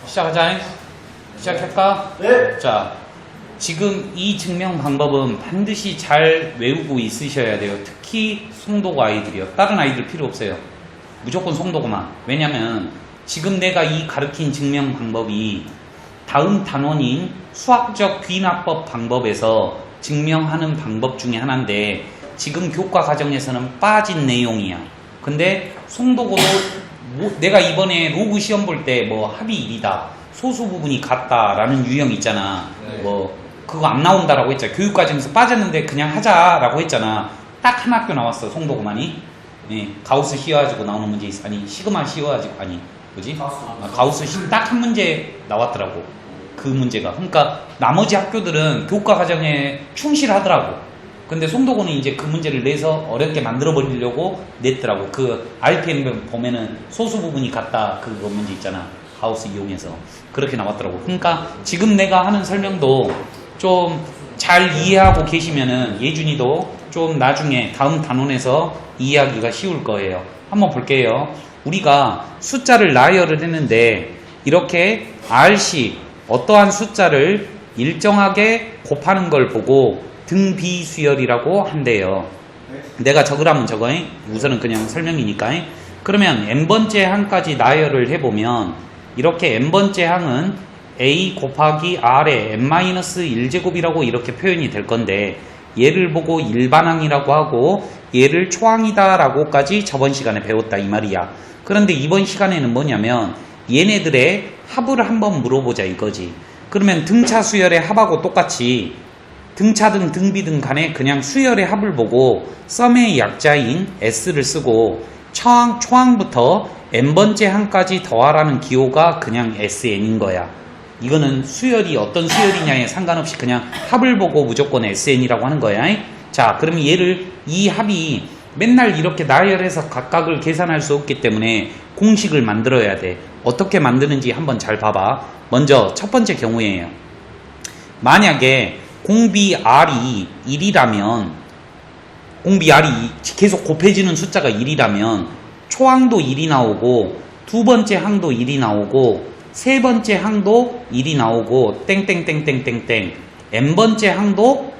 시작하자. 시작할까? 네. 자, 지금 이 증명 방법은 반드시 잘 외우고 있으셔야 돼요. 특히 송도고 아이들이요. 다른 아이들 필요 없어요. 무조건 송도고만. 왜냐면 지금 내가 이 가르친 증명 방법이 다음 단원인 수학적 귀납법 방법에서 증명하는 방법 중에 하나인데 지금 교과 과정에서는 빠진 내용이야. 근데 송도고도 내가 이번에 로그 시험 볼 때 뭐 합이 1이다. 소수 부분이 같다라는 유형 있잖아. 네. 뭐 그거 안 나온다라고 했잖아. 교육과정에서 빠졌는데 그냥 하자라고 했잖아. 딱 한 학교 나왔어. 송도고만이. 예, 가우스 씌워가지고 나오는 문제 있어. 아니 시그마 씌워가지고 아니 뭐지? 가우스 딱 한 문제 나왔더라고. 그 문제가. 그러니까 나머지 학교들은 교과 과정에 충실하더라고. 근데 송도고는 이제 그 문제를 내서 어렵게 만들어 버리려고 냈더라고. 그 RPM 보면은 소수 부분이 같다. 그거 문제 있잖아. 가우스 이용해서 그렇게 나왔더라고. 그러니까 지금 내가 하는 설명도 좀 잘 이해하고 계시면은 예준이도 좀 나중에 다음 단원에서 이해하기가 쉬울 거예요. 한번 볼게요. 우리가 숫자를 나열을 했는데 이렇게 R씩 어떠한 숫자를 일정하게 곱하는 걸 보고 등비수열이라고 한대요. 내가 적으라면 적어. 우선은 그냥 설명이니까. 그러면 n번째 항까지 나열을 해보면 이렇게 n번째 항은 a 곱하기 r의 n-1제곱이라고 이렇게 표현이 될 건데 얘를 보고 일반항이라고 하고 얘를 초항이다 라고까지 저번 시간에 배웠다 이 말이야. 그런데 이번 시간에는 뭐냐면 얘네들의 합을 한번 물어보자 이거지. 그러면 등차 수열의 합하고 똑같이 등차등 등비등 간에 그냥 수열의 합을 보고 썸의 약자인 s를 쓰고 초항부터 n번째 항까지 더하라는 기호가 그냥 sn인 거야. 이거는 수열이 어떤 수열이냐에 상관없이 그냥 합을 보고 무조건 sn이라고 하는 거야. 자, 그러면 얘를 이 합이 맨날 이렇게 나열해서 각각을 계산할 수 없기 때문에 공식을 만들어야 돼. 어떻게 만드는지 한번 잘 봐봐. 먼저 첫 번째 경우에요. 만약에 공비 r이 1이라면 공비 r이 계속 곱해지는 숫자가 1이라면 초항도 1이 나오고 두 번째 항도 1이 나오고 세 번째 항도 1이 나오고 땡땡땡땡땡땡 n번째 항도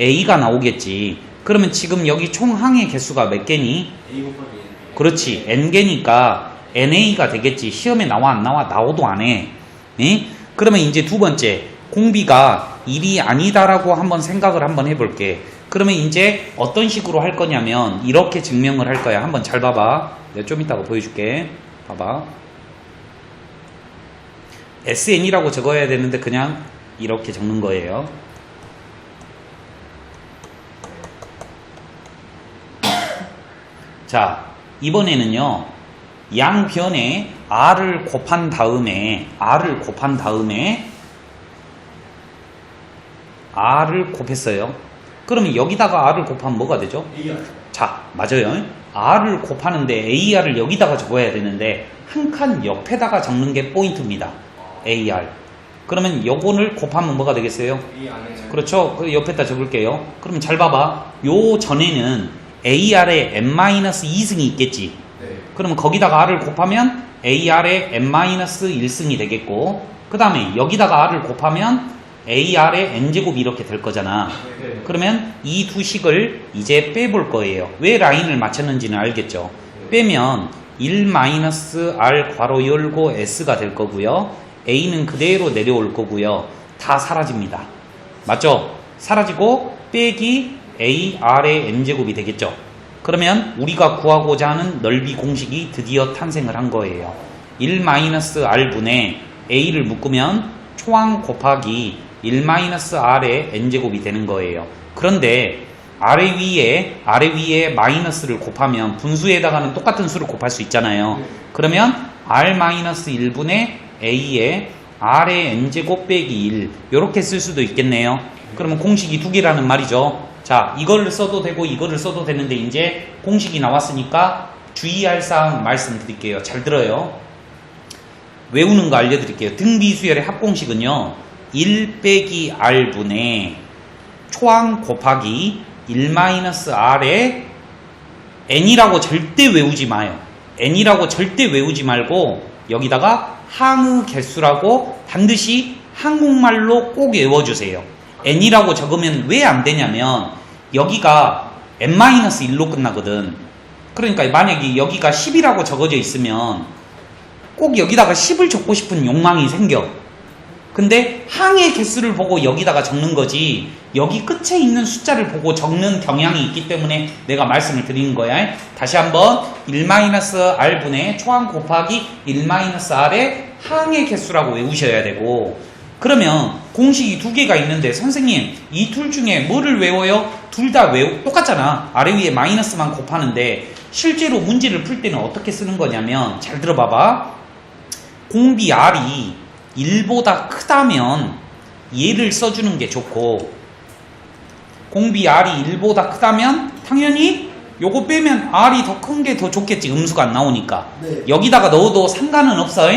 a가 나오겠지. 그러면 지금 여기 총 항의 개수가 몇 개니? A 곱하기 N. 그렇지. n개니까 na가 되겠지. 시험에 나와 안 나와? 나오도 안 해. 에? 그러면 이제 두 번째 공비가 1이 아니다라고 한번 생각을 한번 해볼게. 그러면 이제 어떤 식으로 할 거냐면 이렇게 증명을 할 거야. 한번 잘 봐봐. 내가 좀 이따가 보여줄게. 봐봐. sn이라고 적어야 되는데 그냥 이렇게 적는 거예요. 자, 이번에는요. 양변에 r을 곱한 다음에 r을 곱했어요. 그러면 여기다가 r을 곱하면 뭐가 되죠? AR. 자, 맞아요. r을 곱하는데 AR을 여기다가 적어야 되는데 한 칸 옆에다가 적는 게 포인트입니다. AR. 그러면 요거를 곱하면 뭐가 되겠어요? A 안에 그렇죠. 그 옆에다 적을게요. 그러면 잘 봐봐. 요 전에는 AR에 n-2승이 있겠지. 네. 그러면 거기다가 r을 곱하면 AR에 n-1승이 되겠고 그 다음에 여기다가 r을 곱하면 AR의 n제곱이 이렇게 될 거잖아. 네. 그러면 이 두 식을 이제 빼볼 거예요. 왜 라인을 맞췄는지는 알겠죠. 빼면 1-r 괄호 열고 s가 될 거고요. a는 그대로 내려올 거고요. 다 사라집니다. 맞죠? 사라지고 빼기 ar의 n제곱이 되겠죠. 그러면 우리가 구하고자 하는 넓이 공식이 드디어 탄생을 한 거예요. 1-r분의 a를 묶으면 초항 곱하기 1-r의 n제곱이 되는 거예요. 그런데 아래 위에 마이너스를 곱하면 분수에다가는 똑같은 수를 곱할 수 있잖아요. 그러면 r-1분의 a에 r의 n제곱 빼기 1 이렇게 쓸 수도 있겠네요. 그러면 공식이 두 개라는 말이죠. 자, 이거를 써도 되고 이거를 써도 되는데 이제 공식이 나왔으니까 주의할 사항 말씀드릴게요. 잘 들어요. 외우는 거 알려드릴게요. 등비수열의 합공식은요. 1 빼기 r분의 초항 곱하기 1-r의 n이라고 절대 외우지 마요. n이라고 절대 외우지 말고 여기다가 항의 개수라고 반드시 한국말로 꼭 외워주세요. n이라고 적으면 왜 안 되냐면 여기가 n-1로 끝나거든. 그러니까 만약에 여기가 10이라고 적어져 있으면 꼭 여기다가 10을 적고 싶은 욕망이 생겨. 근데 항의 개수를 보고 여기다가 적는 거지 여기 끝에 있는 숫자를 보고 적는 경향이 있기 때문에 내가 말씀을 드리는 거야. 다시 한번 1-r분의 초항 곱하기 1-r의 항의 개수라고 외우셔야 되고, 그러면 공식이 두 개가 있는데 선생님 이 둘 중에 뭐를 외워요? 둘 다 똑같잖아. 아래 위에 마이너스만 곱하는데 실제로 문제를 풀 때는 어떻게 쓰는 거냐면 잘 들어봐봐. 공비 r이 1보다 크다면 얘를 써주는 게 좋고, 공비 r이 1보다 크다면 당연히 요거 빼면 r이 더 큰 게 더 좋겠지. 음수가 안 나오니까. 네. 여기다가 넣어도 상관은 없어.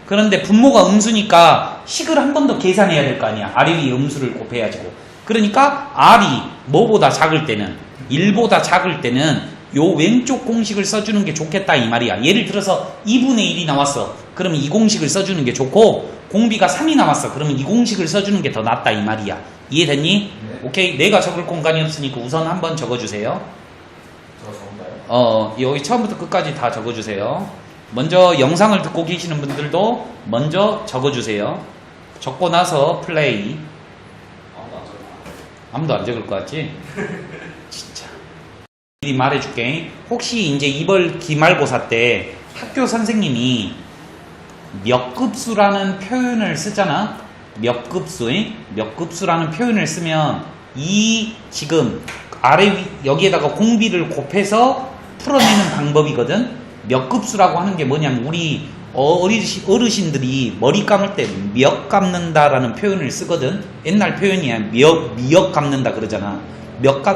그런데 분모가 음수니까 식을 한 번 더 계산해야 될 거 아니야. r이 위에 음수를 곱해야지고. 그러니까 r이 뭐보다 작을 때는 1보다 작을 때는 요 왼쪽 공식을 써주는 게 좋겠다 이 말이야. 예를 들어서 2분의 1이 나왔어. 그러면 이 공식을 써주는 게 좋고, 공비가 3이 나왔어. 그러면 이 공식을 써주는 게 더 낫다 이 말이야. 이해됐니? 네. 오케이. 내가 적을 공간이 없으니까 우선 한번 적어주세요. 여기 처음부터 끝까지 다 적어주세요. 먼저 영상을 듣고 계시는 분들도 먼저 적어주세요. 적고 나서 플레이. 아무도 안 적을 것 같지? 진짜. 미리 말해줄게. 혹시 이제 이번 기말고사 때 학교 선생님이 몇 급수라는 표현을 쓰잖아. 몇 급수라는 표현을 쓰면 이 지금 아래 여기에다가 공비를 곱해서 풀어내는 방법이거든. 몇 급수라고 하는 게 뭐냐면 우리 어르신들이 머리 감을 때 몇 감는다라는 표현을 쓰거든. 옛날 표현이야. 미역 감는다 그러잖아.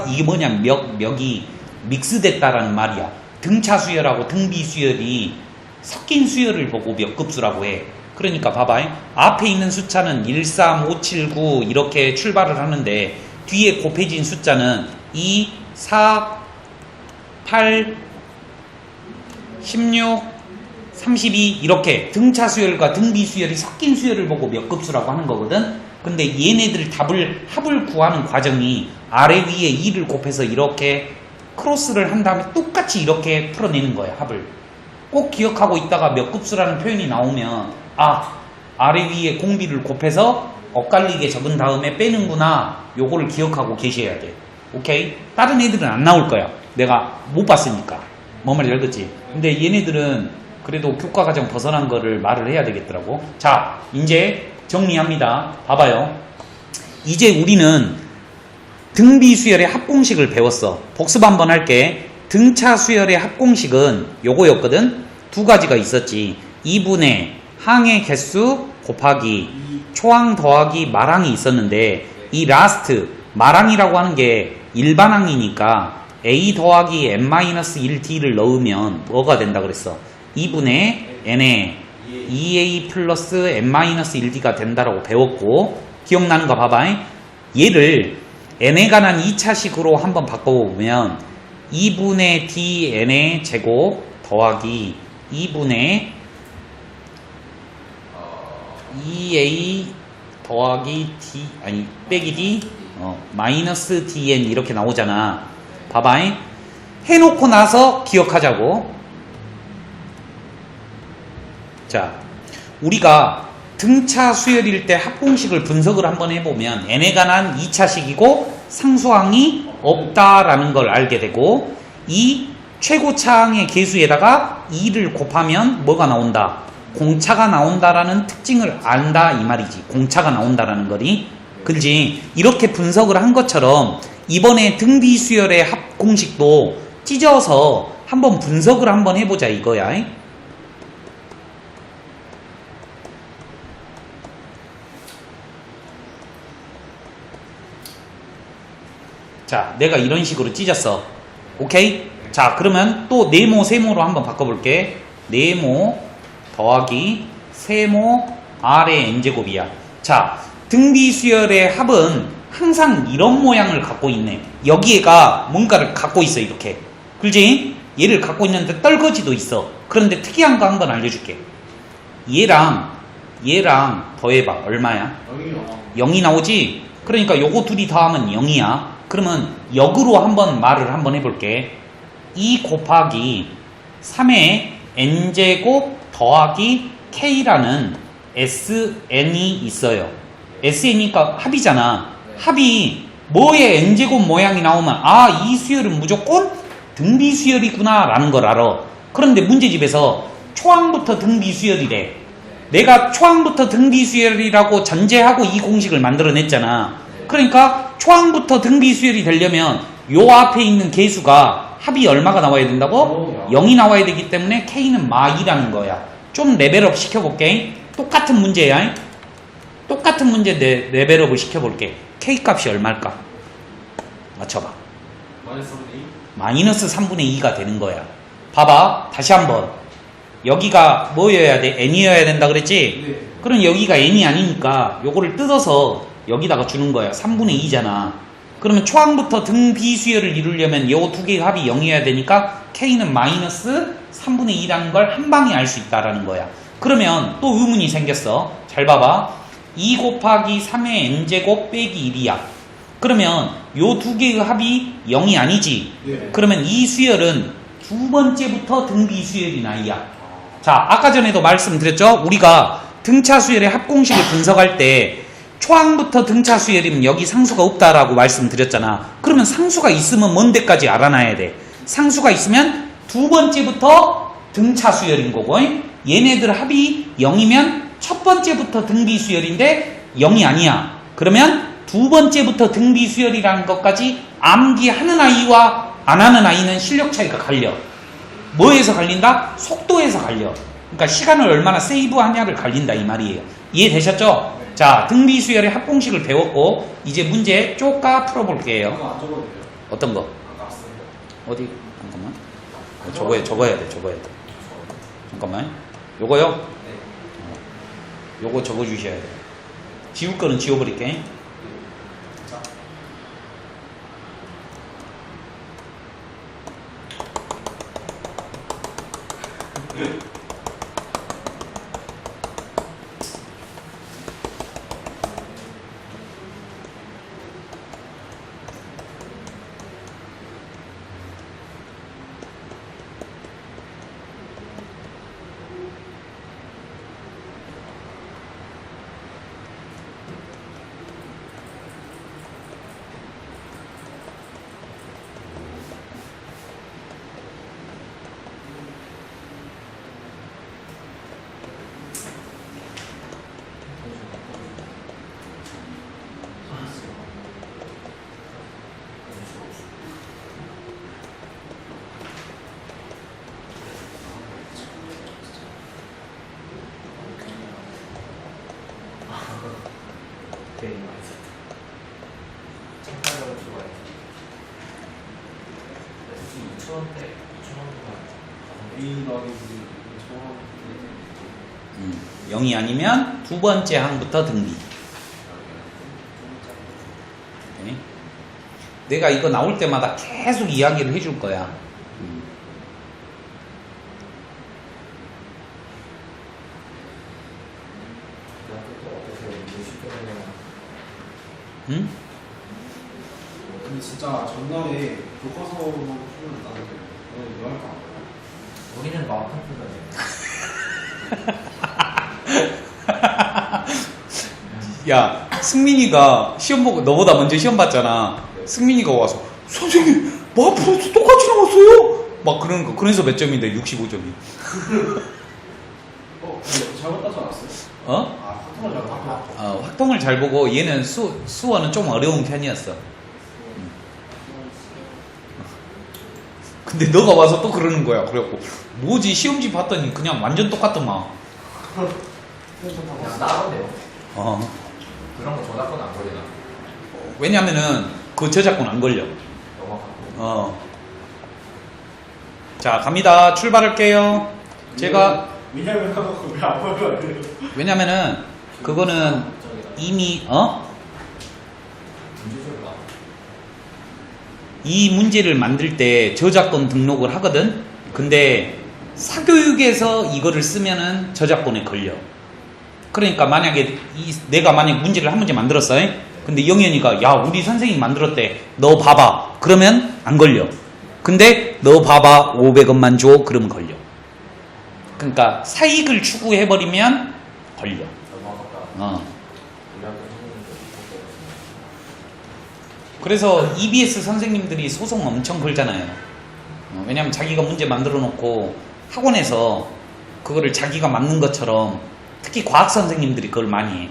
이게 뭐냐면 몇이 믹스됐다라는 말이야. 등차 수열하고 등비 수열이 섞인 수열을 보고 몇 급수라고 해. 그러니까 봐봐. 앞에 있는 숫자는 1, 3, 5, 7, 9 이렇게 출발을 하는데 뒤에 곱해진 숫자는 2, 4, 8, 16, 32 이렇게 등차 수열과 등비 수열이 섞인 수열을 보고 몇 급수라고 하는 거거든. 근데 얘네들 합을 구하는 과정이 아래 위에 2를 곱해서 이렇게 크로스를 한 다음에 똑같이 이렇게 풀어내는 거야. 합을 꼭 기억하고 있다가 몇 급수라는 표현이 나오면 아래 위에 공비를 곱해서 엇갈리게 적은 다음에 빼는구나. 요거를 기억하고 계셔야 돼. 오케이? 다른 애들은 안 나올 거야. 내가 못 봤으니까. 뭔 말인지 알겠지? 근데 얘네들은 그래도 교과과정 벗어난 거를 말을 해야 되겠더라고. 자, 이제 정리합니다. 봐봐요. 이제 우리는 등비 수열의 합공식을 배웠어. 복습 한번 할게. 등차 수열의 합공식은 요거였거든. 두 가지가 있었지. 2분의 항의 개수 곱하기 초항 더하기 말항이 있었는데, 이 라스트 말항이라고 하는 게 일반항이니까 a 더하기 n-1d를 넣으면 뭐가 된다 그랬어? 2분의 n에 2a 플러스 n-1d가 된다라고 배웠고, 기억나는가 봐봐. 얘를 n에 관한 2차식으로 한번 바꿔보면 2분의 dn의 제곱 더하기 2분의 2a 더하기 d 빼기 d 마이너스 dn 이렇게 나오잖아. 봐봐. 해놓고 나서 기억하자고. 자, 우리가 등차 수열일 때 합공식을 분석을 한번 해보면 n에 관한 2차식이고 상수항이 없다라는 걸 알게 되고, 이 최고차항의 계수에다가 2를 곱하면 뭐가 나온다? 공차가 나온다라는 특징을 안다 이 말이지. 공차가 나온다라는 거리. 그렇지? 이렇게 분석을 한 것처럼 이번에 등비 수열의 합공식도 찢어서 한번 분석을 한번 해보자 이거야. 자, 내가 이런 식으로 찢었어. 오케이? 자, 그러면 또 네모 세모로 한번 바꿔볼게. 네모 더하기 세모 r의 n제곱이야. 자, 등비 수열의 합은 항상 이런 모양을 갖고 있네. 여기에가 뭔가를 갖고 있어. 이렇게. 그렇지? 얘를 갖고 있는데 떨거지도 있어. 그런데 특이한 거 한번 알려줄게. 얘랑 더해봐. 얼마야? 0이 나오지? 그러니까 요거 둘이 더하면 0이야. 그러면 역으로 한번 말을 한번 해볼게. 2 곱하기 3의 n제곱 더하기 k라는 sn이 있어요. sn이니까 합이잖아. 합이 뭐의 n제곱 모양이 나오면 아, 이 수열은 무조건 등비 수열이구나 라는 걸 알아. 그런데 문제집에서 초항부터 등비 수열이래. 내가 초항부터 등비 수열이라고 전제하고 이 공식을 만들어냈잖아. 그러니까 초항부터 등비 수열이 되려면 요 앞에 있는 개수가 합이 얼마가 나와야 된다고? 0이 나와야 되기 때문에 k는 마이라는 거야. 좀 레벨업 시켜볼게. 똑같은 문제야. 똑같은 문제 레벨업을 시켜볼게. k 값이 얼마일까? 맞춰봐. 마이너스 3분의 2가 되는 거야. 봐봐. 다시 한번. 여기가 뭐여야 돼? n이어야 된다 그랬지? 네. 그럼 여기가 n이 아니니까 요거를 뜯어서 여기다가 주는 거야. 3분의 2잖아. 그러면 초항부터 등비수열을 이루려면 요 두 개의 합이 0이어야 되니까 k는 마이너스 3분의 2라는 걸 한 방에 알 수 있다라는 거야. 그러면 또 의문이 생겼어. 잘 봐봐. 2 곱하기 3의 n제곱 빼기 1이야. 그러면 요 두 개의 합이 0이 아니지? 네. 그러면 이 수열은 두 번째부터 등비수열이 나이야. 자, 아까 전에도 말씀드렸죠? 우리가 등차 수열의 합공식을 분석할 때 초항부터 등차 수열이면 여기 상수가 없다라고 말씀드렸잖아. 그러면 상수가 있으면 뭔 데까지 알아놔야 돼? 상수가 있으면 두 번째부터 등차 수열인 거고, 얘네들 합이 0이면 첫 번째부터 등비 수열인데 0이 아니야. 그러면 두 번째부터 등비 수열이라는 것까지 암기하는 아이와 안 하는 아이는 실력 차이가 갈려. 뭐에서 갈린다? 속도에서 갈려. 그러니까 시간을 얼마나 세이브하냐를 갈린다 이 말이에요. 이해되셨죠? 네. 자, 등비수열의 합공식을 배웠고 이제 문제 쪼까 풀어볼게요. 이거 안 적어도 돼요? 어떤 거? 아까 쓴 거. 어디? 잠깐만. 적어야 돼. 잠깐만. 요거요? 네. 요거 적어주셔야 돼. 지울 거는 지워버릴게. 자. 되게 많이 썼다. 참가자가 좋아해. 2,000원대, 2,000원. 이 더하기 2,000원. 0이 아니면 두 번째 항부터 등비. 오케이? 내가 이거 나올 때마다 계속 이야기를 해줄 거야. 응? 근데 진짜 전날에 교과서만 풀면 나는데 오늘 이거 할까? 우리는 마음 한푼 야, 승민이가 시험 보고 너보다 먼저 시험 봤잖아. 승민이가 와서 선생님 마프로스 똑같이 나왔어요? 막 그러는 거. 그래서 몇 점인데 65점이. 근데 잘못 따지 않았어요? 어? 아, 확통을 잘 봤다. 확통을 잘 보고 얘는 수어는 좀 어려운 편이었어. 근데 너가 와서 또 그러는 거야. 그래갖고 뭐지 시험지 봤더니 그냥 완전 똑같더만. 그냥 나건데요. 그런 거 저작권 안 걸리나? 왜냐면은 그 저작권 안 걸려. 넘어가고. 자, 갑니다. 출발할게요. 제가 왜냐면 하고 왜안 보여요? 왜냐면은 그거는 이미 문제적으로 이 문제를 만들 때 저작권 등록을 하거든. 근데 사교육에서 이거를 쓰면은 저작권에 걸려. 그러니까 만약에 내가 만약 문제를 한 문제 만들었어. 근데 영현이가 야 우리 선생님이 만들었대. 너 봐봐. 그러면 안 걸려. 근데 너 봐봐 500원만 줘. 그러면 걸려. 그러니까 사익을 추구해버리면 걸려. 그래서 EBS 선생님들이 소송 엄청 걸잖아요. 왜냐면 자기가 문제 만들어 놓고 학원에서 그거를 자기가 맞는 것처럼 특히 과학 선생님들이 그걸 많이 해.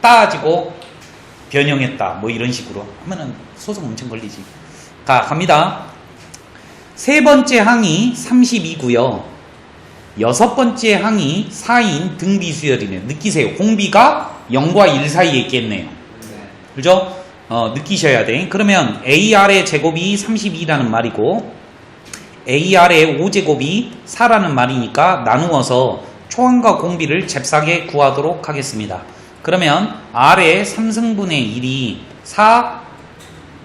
따지고 변형했다 뭐 이런 식으로 하면은 소송 엄청 걸리지. 갑니다. 세 번째 항이 32고요. 여섯 번째 항이 4인 등비 수열이네요. 느끼세요. 공비가 0과 1 사이에 있겠네요. 그죠? 느끼셔야 돼. 그러면 AR의 제곱이 32라는 말이고 AR의 5제곱이 4라는 말이니까 나누어서 초항과 공비를 잽싸게 구하도록 하겠습니다. 그러면 R의 3승분의 1이 4,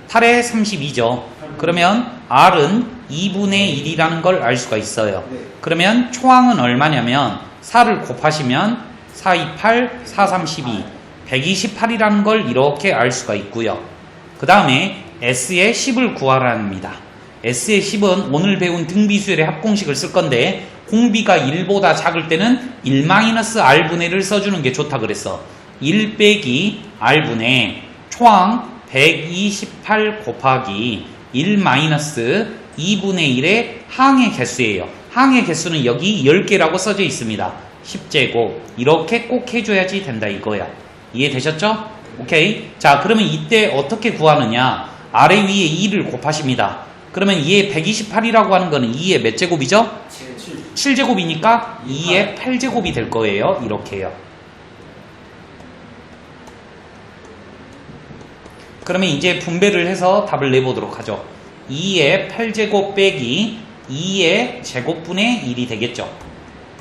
8의 32죠. 그러면 R은 2분의 1이라는 걸 알 수가 있어요. 그러면 초항은 얼마냐면 4를 곱하시면 4, 2, 8, 4, 3, 12 128이라는 걸 이렇게 알 수가 있고요. 그 다음에 S의 10을 구하랍니다. S의 10은 오늘 배운 등비수열의 합공식을 쓸 건데 공비가 1보다 작을 때는 1-R분의 1을 써주는 게 좋다 그랬어. 1 빼기 R분의 초항 128 곱하기 1-2분의 1의 항의 개수예요. 항의 개수는 여기 10개라고 써져 있습니다. 10제곱 이렇게 꼭 해줘야지 된다 이거야. 이해되셨죠? 오케이. 자 그러면 이때 어떻게 구하느냐. 아래 위에 2를 곱하십니다. 그러면 2의 128이라고 하는 거는 2의 몇 제곱이죠? 7제곱이니까 2의 8제곱이 될 거예요. 이렇게요. 그러면 이제 분배를 해서 답을 내보도록 하죠. 2의 8제곱 빼기 2의 제곱분의 1이 되겠죠.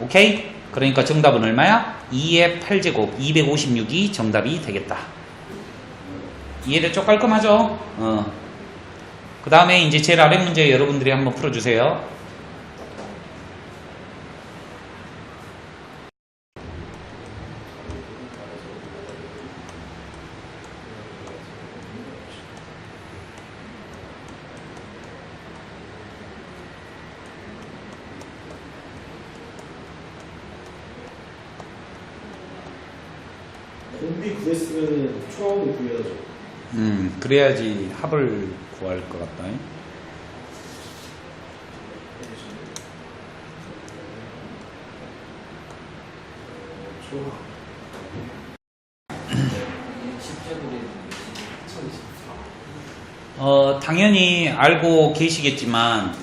오케이? 그러니까 정답은 얼마야? 2의 8제곱 256이 정답이 되겠다. 이해됐죠? 깔끔하죠? 그 다음에 이제 제일 아래 문제 여러분들이 한번 풀어주세요. 공비 구했으면 초항도 구해야죠. 그래야지 합을 구할 것 같다. 당연히 알고 계시겠지만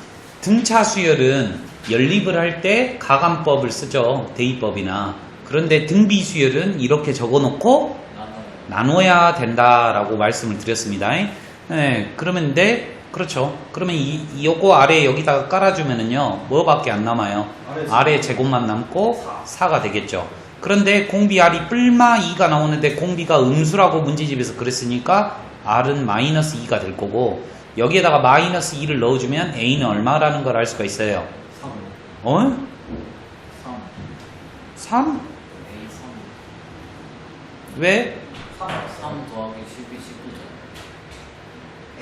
등차 수열은 연립을 할 때 가감법을 쓰죠. 대입법이나. 그런데 등비 수열은 이렇게 적어놓고 나눠야 된다라고 말씀을 드렸습니다. 네, 그러면 그렇죠. 그러면 요거 아래 여기다가 깔아주면은요, 뭐밖에 안 남아요? 아래 제곱만 남고 4가 되겠죠. 그런데 공비 R이 뿔마 2가 나오는데 공비가 음수라고 문제집에서 그랬으니까 R은 마이너스 2가 될 거고, 여기에다가 마이너스 2를 넣어주면 A는 얼마라는 걸 알 수가 있어요. 3. 3? 왜? 3 더하기 12, 19죠.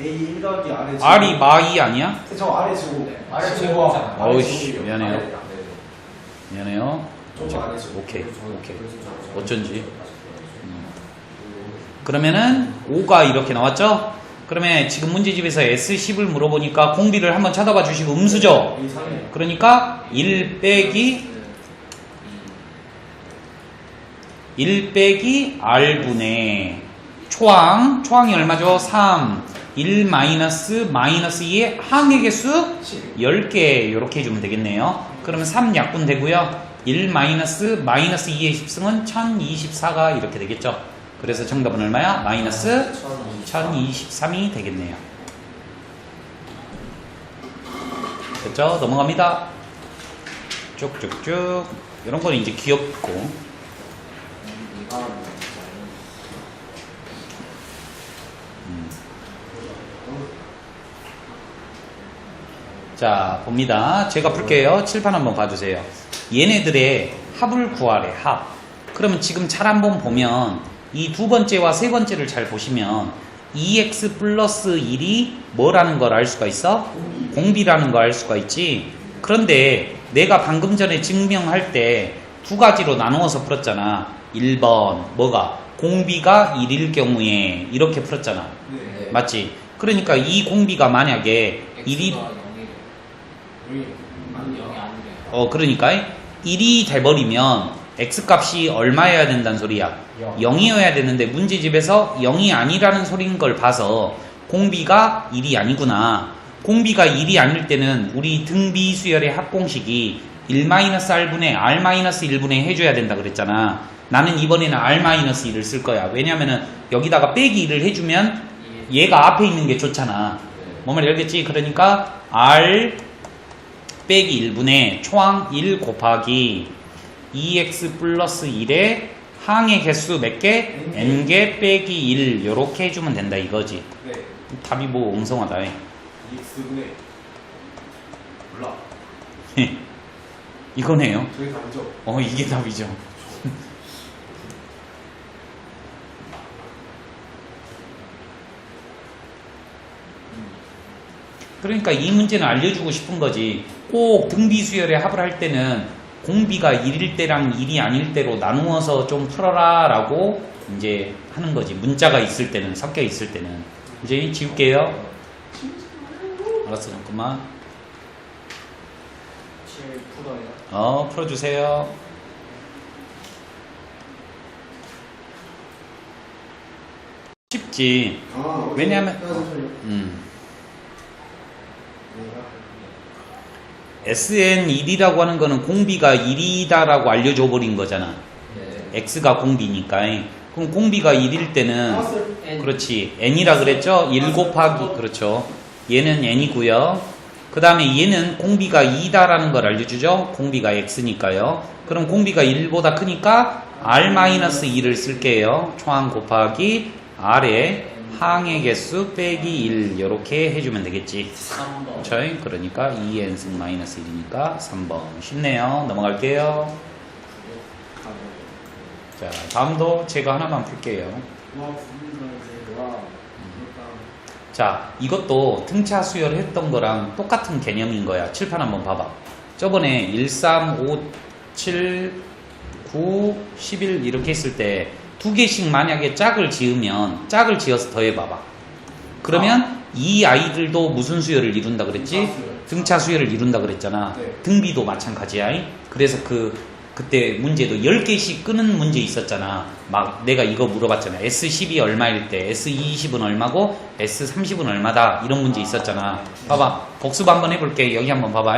A 1 더하기 아래 제곱. R이 마2 아니야? 저 아래 제곱. 아래 제곱이잖아. 어이씨, 미안해요. 미안해요. 좀 아래 제곱. 오케이. 어쩐지. 그러면은 5가 이렇게 나왔죠? 그러면 지금 문제집에서 S10을 물어보니까 공비를 한번 찾아봐 주시고 음수죠? A 3이에요. 그러니까 1 빼기 R분의 초항이 얼마죠? 3 1 마이너스 2의 항의 개수 10개 이렇게 해주면 되겠네요. 그러면 3 약분 되고요. 1 마이너스 2의 10승은 1024가 이렇게 되겠죠. 그래서 정답은 얼마야? 마이너스 1023이 되겠네요. 됐죠? 넘어갑니다. 쭉쭉쭉. 이런 거는 이제 귀엽고. 자, 봅니다. 제가 풀게요. 칠판 한번 봐주세요. 얘네들의 합을 구하래, 합. 그러면 지금 잘 한번 보면 이 두 번째와 세 번째를 잘 보시면 2x 플러스 1이 뭐라는 걸 알 수가 있어? 공비라는 걸 알 수가 있지. 그런데 내가 방금 전에 증명할 때 두 가지로 나누어서 풀었잖아. 1번 뭐가? 공비가 1일 경우에 이렇게 풀었잖아. 네. 맞지? 그러니까 이 공비가 만약에 1이 그러니까 1이 돼버리면 x값이 얼마여야 된다는 소리야? 0이어야 되는데 문제집에서 0이 아니라는 소리인 걸 봐서 공비가 1이 아니구나. 공비가 1이 아닐 때는 우리 등비 수열의 합공식이 1-r분의 r-1분의 해줘야 된다 그랬잖아. 나는 이번에는 r-1을 쓸 거야. 왜냐면은 여기다가 빼기 1을 해주면 얘가 앞에 있는 게 좋잖아. 뭔 말인지 알겠지? 그러니까 r 빼기 1분의 초항 1 곱하기 2x 플러스 1의 항의 개수 몇 개? n개 빼기 1 요렇게 해주면 된다 이거지. 네. 답이 뭐 엉성하다. 2x분의 몰라. 이거네요. 저게 답이죠? 이게 답이죠. 그러니까 이 문제는 알려주고 싶은 거지. 꼭 등비 수열의 합을 할 때는 공비가 1일 때랑 1이 아닐 때로 나누어서 좀 풀어라 라고 이제 하는 거지. 문자가 있을 때는, 섞여 있을 때는. 이제 지울게요. 알았어, 잠깐만. 7 풀어요. 풀어주세요. 쉽지. 왜냐면, SN1이라고 하는 거는 공비가 1이다라고 알려줘 버린 거잖아. 네. X가 공비니까. 그럼 공비가 1일 때는, 그렇지. N이라 그랬죠? 1 곱하기, 그렇죠. 얘는 N이고요. 그 다음에 얘는 공비가 2다라는 걸 알려주죠? 공비가 X니까요. 그럼 공비가 1보다 크니까 R-2를 쓸게요. 초항 곱하기 R의 항의 개수 빼기 1 이렇게 해주면 되겠지. 3번. 그렇죠? 그러니까 2n승 마이너스 1이니까 3번. 쉽네요. 넘어갈게요. 자, 다음도 제가 하나만 풀게요. 와, 부분이랑 이제 와. 자, 이것도 등차 수열 했던 거랑 똑같은 개념인 거야. 칠판 한번 봐봐. 저번에 1, 3, 5, 7, 9, 11 이렇게 했을 때 두 개씩 만약에 짝을 지으면 짝을 지어서 더해봐봐. 그러면 이 아이들도 무슨 수열을 이룬다 그랬지? 등차 수열을 이룬다 그랬잖아. 네. 등비도 마찬가지야. 그래서 그때 문제도 10개씩 끄는 문제 있었잖아. 막 내가 이거 물어봤잖아. S10이 얼마일 때 S20은 얼마고 S30은 얼마다 이런 문제 있었잖아. 봐봐. 복습 한번 해볼게. 여기 한번 봐봐.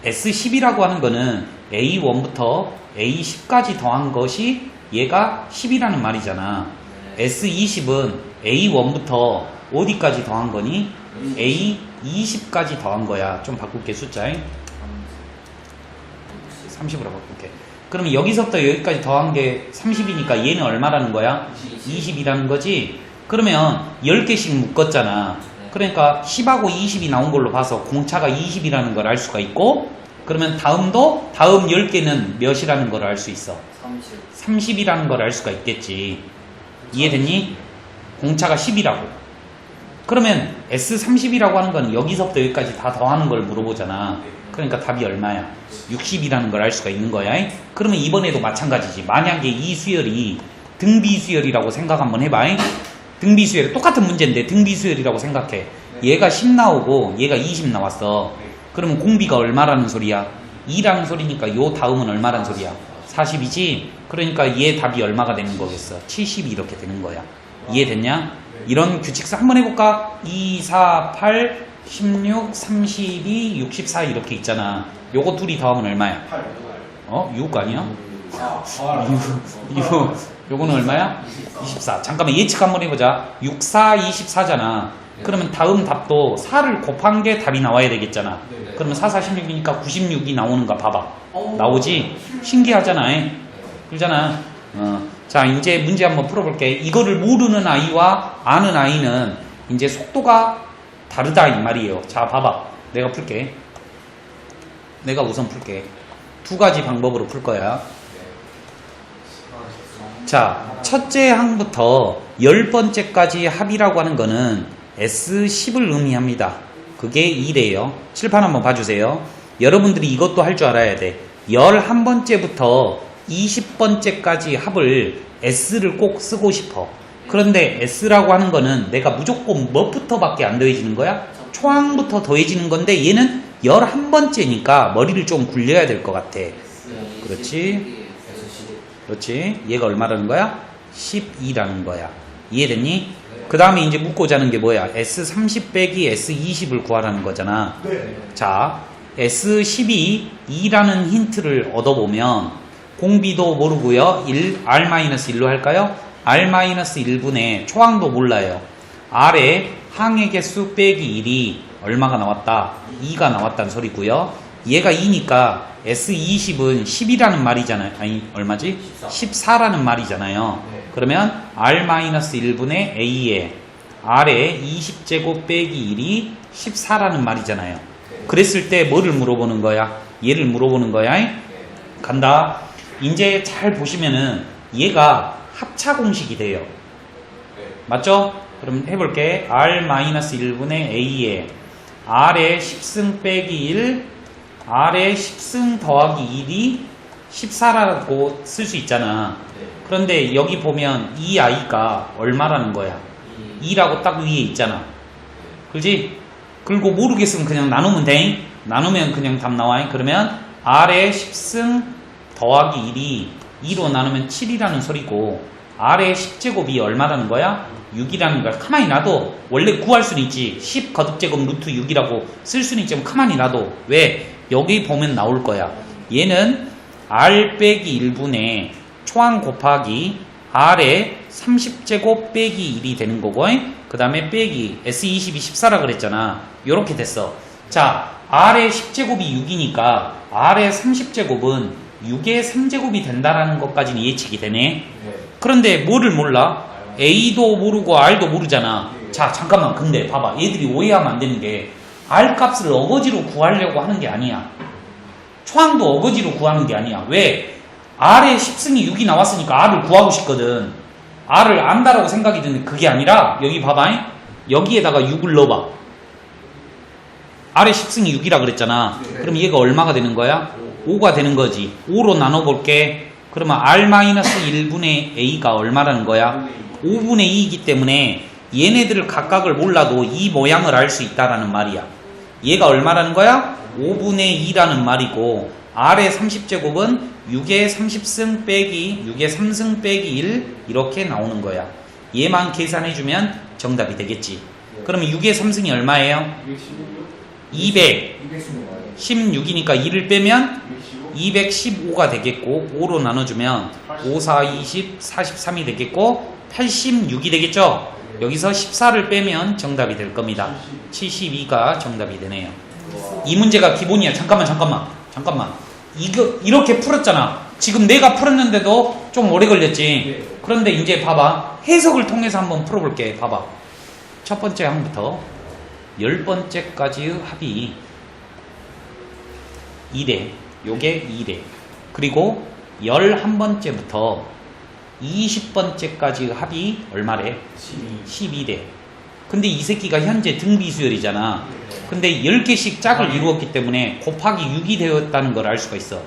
S10이라고 하는 거는 A1부터 A10까지 더한 것이 얘가 10이라는 말이잖아. S20은 A1부터 어디까지 더한 거니? A20까지 더한 거야. 좀 바꿀게 숫자. 30으로 바꿀게. 그러면 여기서부터 여기까지 더한 게 30이니까 얘는 얼마라는 거야? 20이라는 거지? 그러면 10개씩 묶었잖아. 그러니까 10하고 20이 나온 걸로 봐서 공차가 20이라는 걸 알 수가 있고, 그러면 다음 10개는 몇이라는 걸 알 수 있어? 30이라는 걸 알 수가 있겠지. 이해됐니? 공차가 10이라고. 그러면 S30이라고 하는 건 여기서부터 여기까지 다 더하는 걸 물어보잖아. 그러니까 답이 얼마야? 60이라는 걸 알 수가 있는 거야. 그러면 이번에도 마찬가지지. 만약에 이 수열이 등비 수열이라고 생각 한번 해봐. 등비 수열 똑같은 문제인데 등비 수열이라고 생각해. 얘가 10 나오고 얘가 20 나왔어. 그러면 공비가 얼마라는 소리야? 2라는 소리니까 요 다음은 얼마라는 소리야? 40이지? 그러니까 얘 답이 얼마가 되는 거겠어? 70이 이렇게 되는 거야. 이해됐냐? 이런 규칙서 한번 해볼까? 2, 4, 8, 16, 32, 64 이렇게 있잖아. 요거 둘이 더하면 얼마야? 6 아니야? 요거는 얼마야? 24. 잠깐만 예측 한번 해보자. 6, 4, 24잖아. 그러면 다음 답도 4를 곱한 게 답이 나와야 되겠잖아. 그러면 4, 46이니까 96이 나오는가 봐봐. 나오지? 신기하잖아. 그러잖아. 자, 이제 문제 한번 풀어볼게. 이거를 모르는 아이와 아는 아이는 이제 속도가 다르다 이 말이에요. 자, 봐봐. 내가 풀게. 내가 우선 풀게. 두 가지 방법으로 풀 거야. 자, 첫째 항부터 10번째까지 합이라고 하는 거는 S10을 의미합니다. 그게 2래요. 칠판 한번 봐주세요. 여러분들이 이것도 할 줄 알아야 돼. 11번째부터 20번째까지 합을 S를 꼭 쓰고 싶어. 그런데 S라고 하는 거는 내가 무조건 뭐부터 밖에 안 더해지는 거야? 초항부터 더해지는 건데 얘는 11번째니까 머리를 좀 굴려야 될 것 같아. 그렇지? 그렇지? 얘가 얼마라는 거야? 12라는 거야. 이해됐니? 그 다음에 이제 묻고자 하는 게 뭐야? S30 빼기 S20을 구하라는 거잖아. 자, S12, 2라는 힌트를 얻어보면 공비도 모르고요. R-1로 할까요? R-1분의 초항도 몰라요. R에 항의 개수 빼기 1이 얼마가 나왔다? 2가 나왔다는 소리고요. 얘가 2니까 S20은 10이라는 말이잖아요. 아니, 얼마지? 14라는 말이잖아요. 그러면 R-1분의 A에 R에 20제곱 빼기 1이 14라는 말이잖아요. 그랬을 때 뭐를 물어보는 거야? 얘를 물어보는 거야. 간다. 이제 잘 보시면은 얘가 합차 공식이 돼요. 맞죠? 그럼 해볼게. R-1분의 A에 R의 10승 빼기 1, R의 10승 더하기 1이 14라고 쓸 수 있잖아. 그런데 여기 보면 이 아이가 얼마라는 거야? 2라고 딱 위에 있잖아. 그렇지? 그리고 모르겠으면 그냥 나누면 돼. 나누면 그냥 답 나와. 그러면 R의 10승 더하기 1이 2로 나누면 7이라는 소리고 R의 10제곱이 얼마라는 거야? 6이라는 거야. 가만히 놔둬. 원래 구할 수는 있지. 10 거듭제곱 루트 6이라고 쓸 수는 있지만 가만히 놔둬. 왜? 여기 보면 나올 거야. 얘는 R 빼기 1분의 초항 곱하기 R의 30제곱 빼기 1이 되는 거고, 그 다음에 빼기 S20이 14라 그랬잖아. 요렇게 됐어. 자, R의 10제곱이 6이니까 R의 30제곱은 6의 3제곱이 된다라는 것까지는 예측이 되네. 그런데 뭐를 몰라? A도 모르고 R도 모르잖아. 자, 잠깐만. 근데 봐봐. 얘들이 오해하면 안 되는 게 R 값을 어거지로 구하려고 하는 게 아니야. 초항도 어거지로 구하는 게 아니야. 왜? R의 10승이 6이 나왔으니까 R을 구하고 싶거든. R을 안다라고 생각이 드는데 그게 아니라 여기 봐봐. 여기에다가 6을 넣어봐. R의 10승이 6이라 그랬잖아. 그럼 얘가 얼마가 되는 거야? 5가 되는 거지. 5로 나눠볼게. 그러면 R-1분의 A가 얼마라는 거야? 5분의 2이기 때문에 얘네들을 각각을 몰라도 이 모양을 알 수 있다라는 말이야. 얘가 얼마라는 거야? 5분의 2라는 말이고 R의 30제곱은 6의 30승 빼기 6의 3승 빼기 1 이렇게 나오는 거야. 얘만 계산해주면 정답이 되겠지. 그러면 6의 3승이 얼마예요? 216이니까 2를 빼면 215가 되겠고 5로 나눠주면 5, 4, 20, 43이 되겠고 86이 되겠죠? 여기서 14를 빼면 정답이 될 겁니다. 72가 정답이 되네요. 이 문제가 기본이야. 잠깐만. 이거 이렇게 풀었잖아. 지금 내가 풀었는데도 좀 오래 걸렸지. 그런데 이제 봐봐. 해석을 통해서 한번 풀어볼게. 봐봐. 첫 번째 항부터 10번째까지의 합이 2래. 요게 2래. 그리고 11번째부터 20번째까지 합이 얼마래? 12래. 근데 이 새끼가 현재 등비수열이잖아. 근데 10개씩 짝을 이루었기 때문에 곱하기 6이 되었다는 걸 알 수가 있어.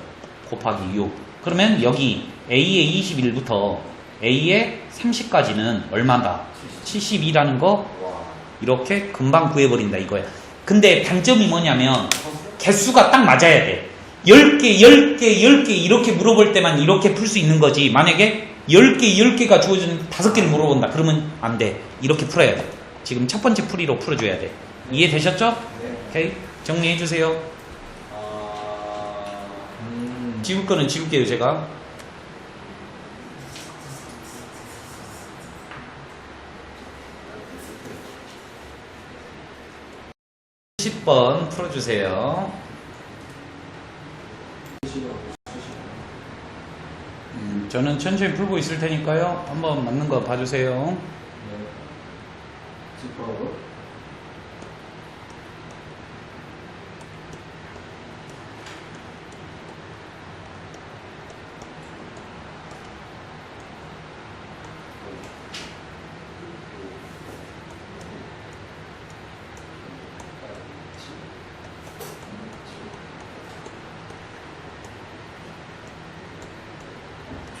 곱하기 6. 그러면 여기 A의 21부터 A의 30까지는 얼마다? 72라는 거 이렇게 금방 구해버린다 이거야. 근데 단점이 뭐냐면 개수가 딱 맞아야 돼. 10개 이렇게 물어볼 때만 이렇게 풀 수 있는 거지. 만약에 10개가 주어진 5개를 물어본다. 그러면 안 돼. 이렇게 풀어야 돼. 지금 첫 번째 풀이로 풀어줘야 돼. 이해되셨죠? 오케이. 정리해주세요. 지울 거는 지울게요, 제가. 십 번 풀어주세요. 저는 천천히 풀고 있을 테니까요. 한번 맞는 거 봐주세요.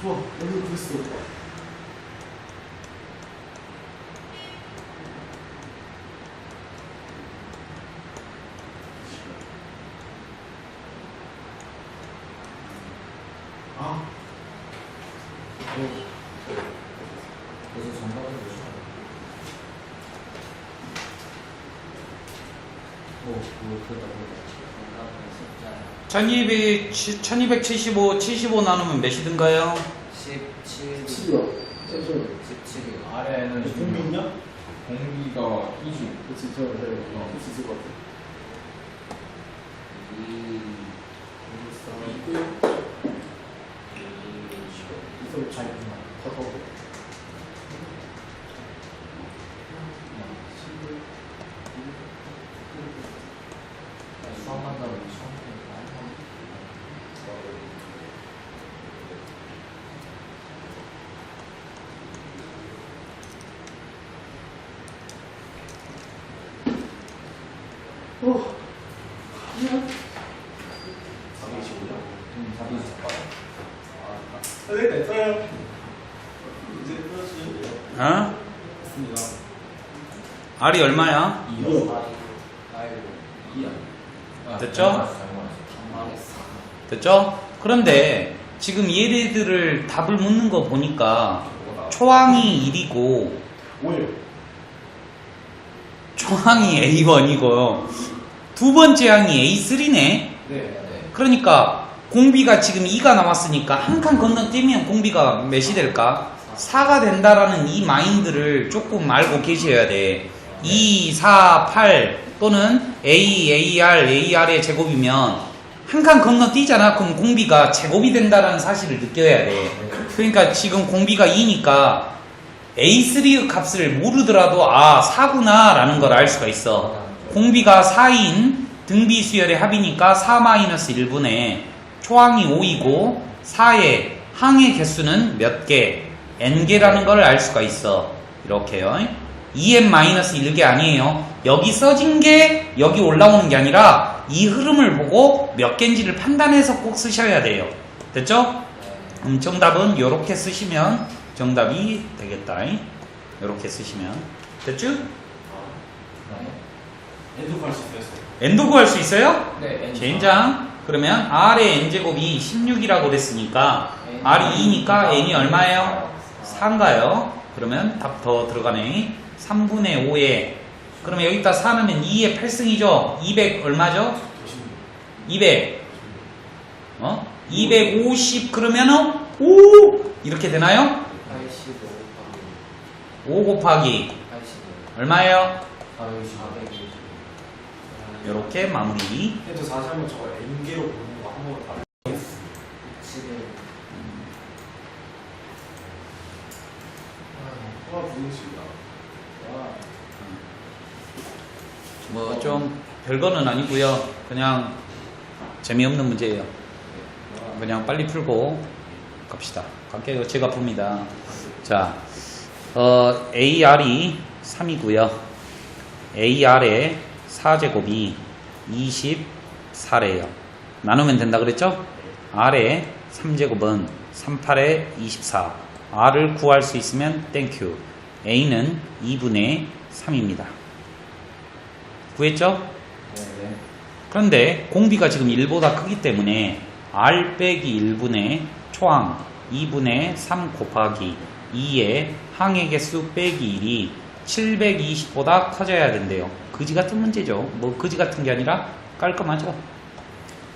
좋아. 여기 됐어. 아. 그래서 정답은 뭐죠? 그거다. 정답은 숫자. 1275, 75 나누면 몇이든가요? 17. 7이요. 17. 아래는 공기 있냐? 공기가 20. 그치, 저, 네. 할수 있을 것 같아. 2. 잘 더. 수학 만나면 수학 어. 그냥. 425냐? 네, 됐어요. 이제 끊어주시면 돼요. 어? 됐습니다. R이 얼마야? 2요. 됐죠? 됐죠? 그런데 지금 얘네들을 답을 묻는 거 보니까 초항이 1이고 5요. 초항이 A1이고 두 번째 항이 A3네. 네. 그러니까 공비가 지금 2가 나왔으니까 한 칸 건너뛰면 공비가 몇이 될까? 4가 된다라는 이 마인드를 조금 알고 계셔야 돼. 2, 4, 8 또는 A, AR, AR의 제곱이면 한 칸 건너뛰잖아. 그럼 공비가 제곱이 된다라는 사실을 느껴야 돼. 그러니까 지금 공비가 2니까 A3의 값을 모르더라도 아 4구나 라는 걸 알 수가 있어. 공비가 4인 등비 수열의 합이니까 4-1분의 초항이 5이고 4의 항의 개수는 몇 개? n개라는 걸 알 수가 있어. 이렇게요. 2n-1개 아니에요. 여기 써진 게 여기 올라오는 게 아니라 이 흐름을 보고 몇 개인지를 판단해서 꼭 쓰셔야 돼요. 됐죠? 정답은 이렇게 쓰시면 정답이 되겠다. 이렇게 쓰시면 됐죠? 엔도 갈수 있어요. n도 구할 수 있어요? 네. 젠장. 그러면 r의 n제곱이 16이라고 그랬으니까 r이 2니까 n이 얼마예요? 4인가요? 그러면 답 더 들어가네. 3분의 5에 그러면 여기다 4 넣으면 2의 8승이죠? 200 얼마죠? 200 250 그러면은 5 이렇게 되나요? 5 곱하기 얼마예요? 이렇게 마무리. 엔도 다시 한번 저거 N개로 보는 거 한 번만 다. 와, 부딪히다. 뭐 좀 별거는 아니고요. 그냥 재미없는 문제예요. 그냥 빨리 풀고 갑시다. 갈게요. 제가 풉니다. 자, AR이 3이고요. AR의 4제곱이 24래요. 나누면 된다 그랬죠? R의 3제곱은 38에 24. R을 구할 수 있으면 땡큐. A는 2분의 3입니다. 구했죠? 네. 그런데 공비가 지금 1보다 크기 때문에 R 빼기 1분의 초항 2분의 3 곱하기 2의 항의 개수 빼기 1이 720보다 커져야 된대요. 그지 같은 문제죠. 뭐 그지 같은 게 아니라 깔끔하죠.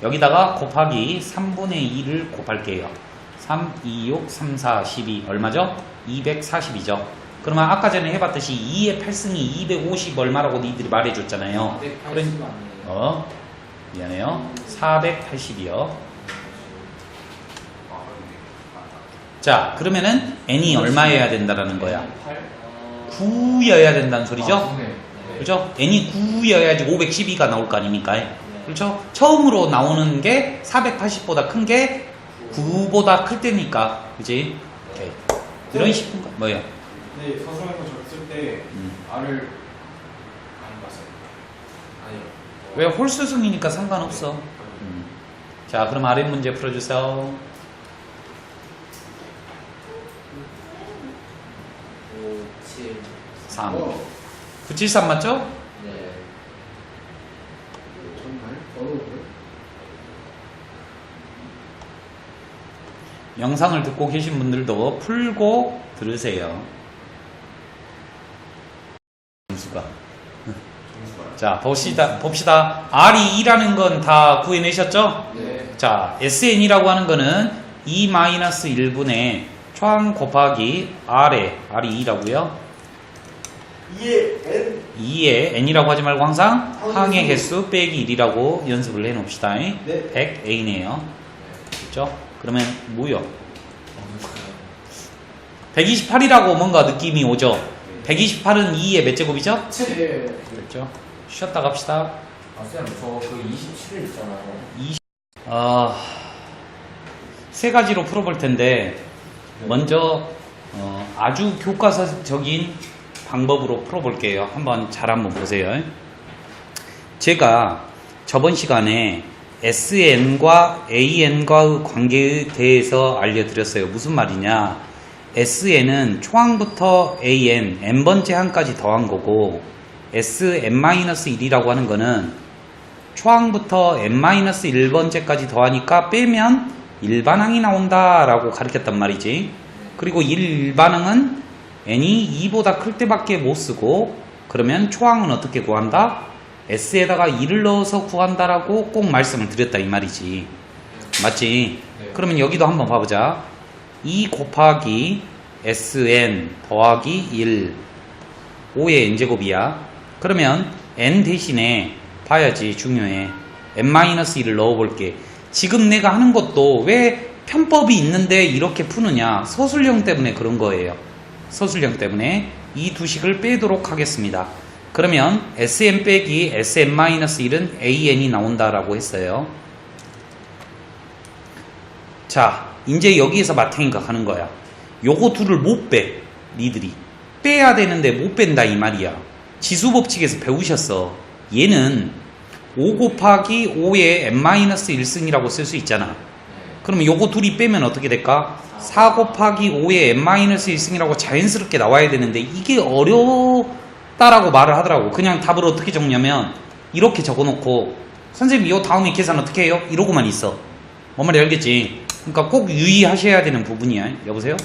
여기다가 곱하기 3분의 2를 곱할게요. 3, 2, 6, 3, 4, 12 얼마죠? 240이죠. 그러면 아까 전에 해봤듯이 2의 8승이 250 얼마라고 니들이 말해줬잖아요. 280 아니에요? 미안해요. 480이요. 자, 그러면은 n이 얼마여야 된다라는 거야? 9여야 된다는 소리죠? 그렇죠? n이 9여야지 512가 나올 거 아닙니까? 그렇죠? 처음으로 나오는 게 480보다 큰 게 9보다 클 때니까, 그지? 오케이. 이런 식인가? 뭐예요? 네, 서성에서 줬을 때 R을 안 봤어요. 아니요. 왜 홀수승이니까 상관없어. 자, 그럼 아랫 문제 풀어주세요. 3. 973 맞죠? 네. 정말 어려운데? 영상을 듣고 계신 분들도 풀고 들으세요. 점수가. 자, 봅시다. R이 2라는 건 다 구해내셨죠? 네. 자, SN이라고 하는 거는 2-1분의 초항 곱하기 R에, R이 2라고요. 2의 n 2에 N이라고 하지 말고 항상 항의 개수 빼기 1이라고 연습을 해놓읍시다. 네. 100A네요. 됐죠? 그러면 뭐요? 128이라고 뭔가 느낌이 오죠? 128은 2의 몇 제곱이죠? 7. 그렇죠? 쉬었다 갑시다. 아, 쌤, 저그 27일 있잖아요. 세 가지로 풀어볼 텐데, 먼저, 아주 교과서적인 방법으로 풀어볼게요. 한번 보세요. 제가 저번 시간에 SN과 AN과의 관계에 대해서 알려드렸어요. 무슨 말이냐? SN은 초항부터 AN, n번째 항까지 더한 거고, SN-1이라고 하는 거는 초항부터 n-1번째까지 더하니까 빼면 일반항이 나온다라고 가르쳤단 말이지. 그리고 일반항은 n이 2보다 클 때밖에 못 쓰고, 그러면 초항은 어떻게 구한다? s에다가 2를 넣어서 구한다라고 꼭 말씀을 드렸다 이 말이지. 맞지? 네. 그러면 여기도 한번 봐보자. 2 곱하기 sn 더하기 1 5의 n제곱이야. 그러면 n 대신에 봐야지. 중요해. n-1을 넣어볼게. 지금 내가 하는 것도 왜 편법이 있는데 이렇게 푸느냐? 서술형 때문에 그런 거예요. 서술형 때문에 이 두 식을 빼도록 하겠습니다. 그러면 sn 빼기 sn-1은 an이 나온다라고 했어요. 자, 이제 여기에서 마탱이가 가는 거야. 요거 둘을 못 빼. 니들이 빼야 되는데 못 뺀다 이 말이야. 지수법칙에서 배우셨어. 얘는 5 곱하기 5의 n-1승이라고 쓸 수 있잖아. 그러면 요거 둘이 빼면 어떻게 될까? 4 곱하기 5의 n-1승이라고 자연스럽게 나와야 되는데 이게 어렵다라고 말을 하더라고. 그냥 답을 어떻게 적냐면 이렇게 적어놓고 선생님 요 다음에 계산 어떻게 해요? 이러고만 있어. 뭔 말인지 알겠지? 그러니까 꼭 유의하셔야 되는 부분이야. 여보세요?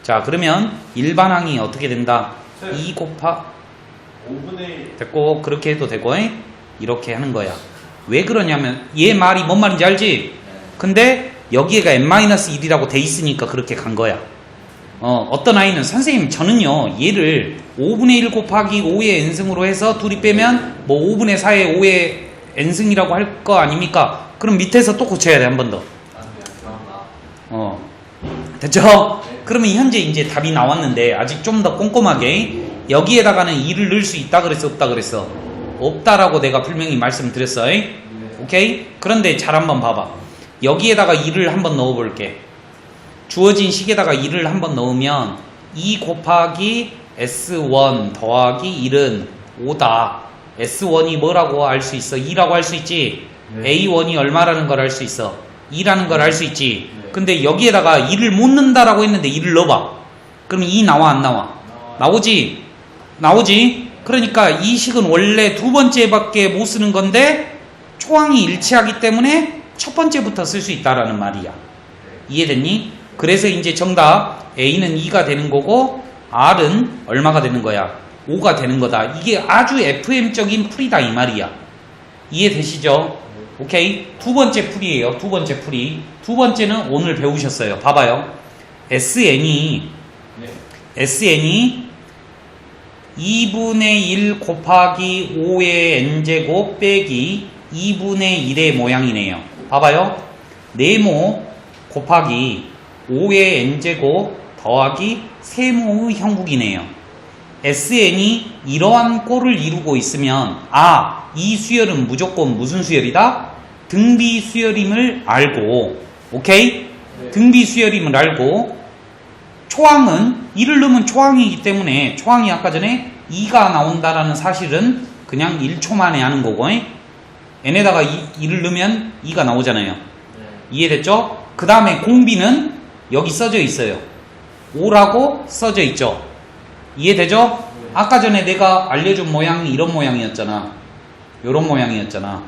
자, 그러면 일반항이 어떻게 된다? 2 곱하 5분의 됐고, 그렇게 해도 되고, 이렇게 하는 거야. 왜 그러냐면 얘 말이 뭔 말인지 알지? 근데 여기에가 n-1이라고 돼 있으니까 그렇게 간 거야. 어떤 아이는 선생님 저는요 얘를 5분의 1 곱하기 5의 n승으로 해서 둘이 빼면 뭐 5분의 4의 5의 n승이라고 할 거 아닙니까? 그럼 밑에서 또 고쳐야 돼. 한 번 더. 됐죠? 그러면 현재 이제 답이 나왔는데 아직 좀 더 꼼꼼하게 여기에다가는 2를 넣을 수 있다 그랬어? 없다 그랬어? 없다라고 내가 분명히 말씀드렸어. 오케이? 그런데 잘 한번 봐봐. 여기에다가 2를 한번 넣어볼게. 주어진 식에다가 2를 한번 넣으면 2 곱하기 S1 더하기 1은 5다. S1이 뭐라고 알 수 있어? 2라고 할 수 있지? A1이 얼마라는 걸 알 수 있어? 2라는 걸 알 수 있지? 근데 여기에다가 2를 못 넣는다라고 했는데 2를 넣어봐. 그럼 2 나와 안 나와? 나오지? 나오지? 그러니까 이 식은 원래 두 번째밖에 못 쓰는 건데 초항이 일치하기 때문에 첫 번째부터 쓸 수 있다라는 말이야. 이해됐니? 그래서 이제 정답 A는 2가 되는 거고 R은 얼마가 되는 거야? 5가 되는 거다. 이게 아주 FM적인 풀이다 이 말이야. 이해되시죠? 오케이? 두 번째 풀이에요. 두 번째 풀이. 두 번째는 오늘 배우셨어요. 봐봐요. SN이 2분의 1 곱하기 5의 n제곱 빼기 2분의 1의 모양이네요. 봐봐요. 네모 곱하기 5의 n제곱 더하기 세모의 형국이네요. SN이 이러한 꼴을 이루고 있으면 이 수열은 무조건 무슨 수열이다? 등비 수열임을 알고, 오케이? 등비 수열임을 알고 초항은 2를 넣으면 초항이기 때문에 초항이 아까 전에 2가 나온다라는 사실은 그냥 1초 만에 하는 거고 n에다가 2를 넣으면 2가 나오잖아요. 이해됐죠? 그 다음에 공비는 여기 써져 있어요. 5라고 써져 있죠. 이해되죠? 아까 전에 내가 알려준 모양이 이런 모양이었잖아. 요런 모양이었잖아.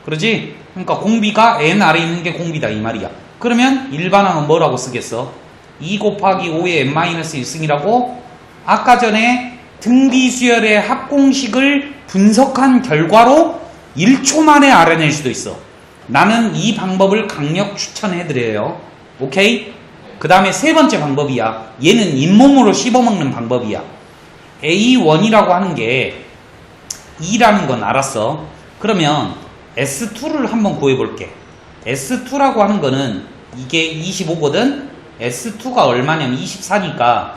그러지? 그러니까 공비가 n 아래 있는 게 공비다 이 말이야. 그러면 일반항은 뭐라고 쓰겠어? 2 곱하기 5의 n-1승이라고 아까 전에 등비수열의 합공식을 분석한 결과로 1초 만에 알아낼 수도 있어. 나는 이 방법을 강력 추천해드려요. 오케이? 그 다음에 세 번째 방법이야. 얘는 잇몸으로 씹어먹는 방법이야. A1이라고 하는 게 2라는 건 알았어. 그러면 S2를 한번 구해볼게. S2라고 하는 거는 이게 25거든? S2가 얼마냐면 24니까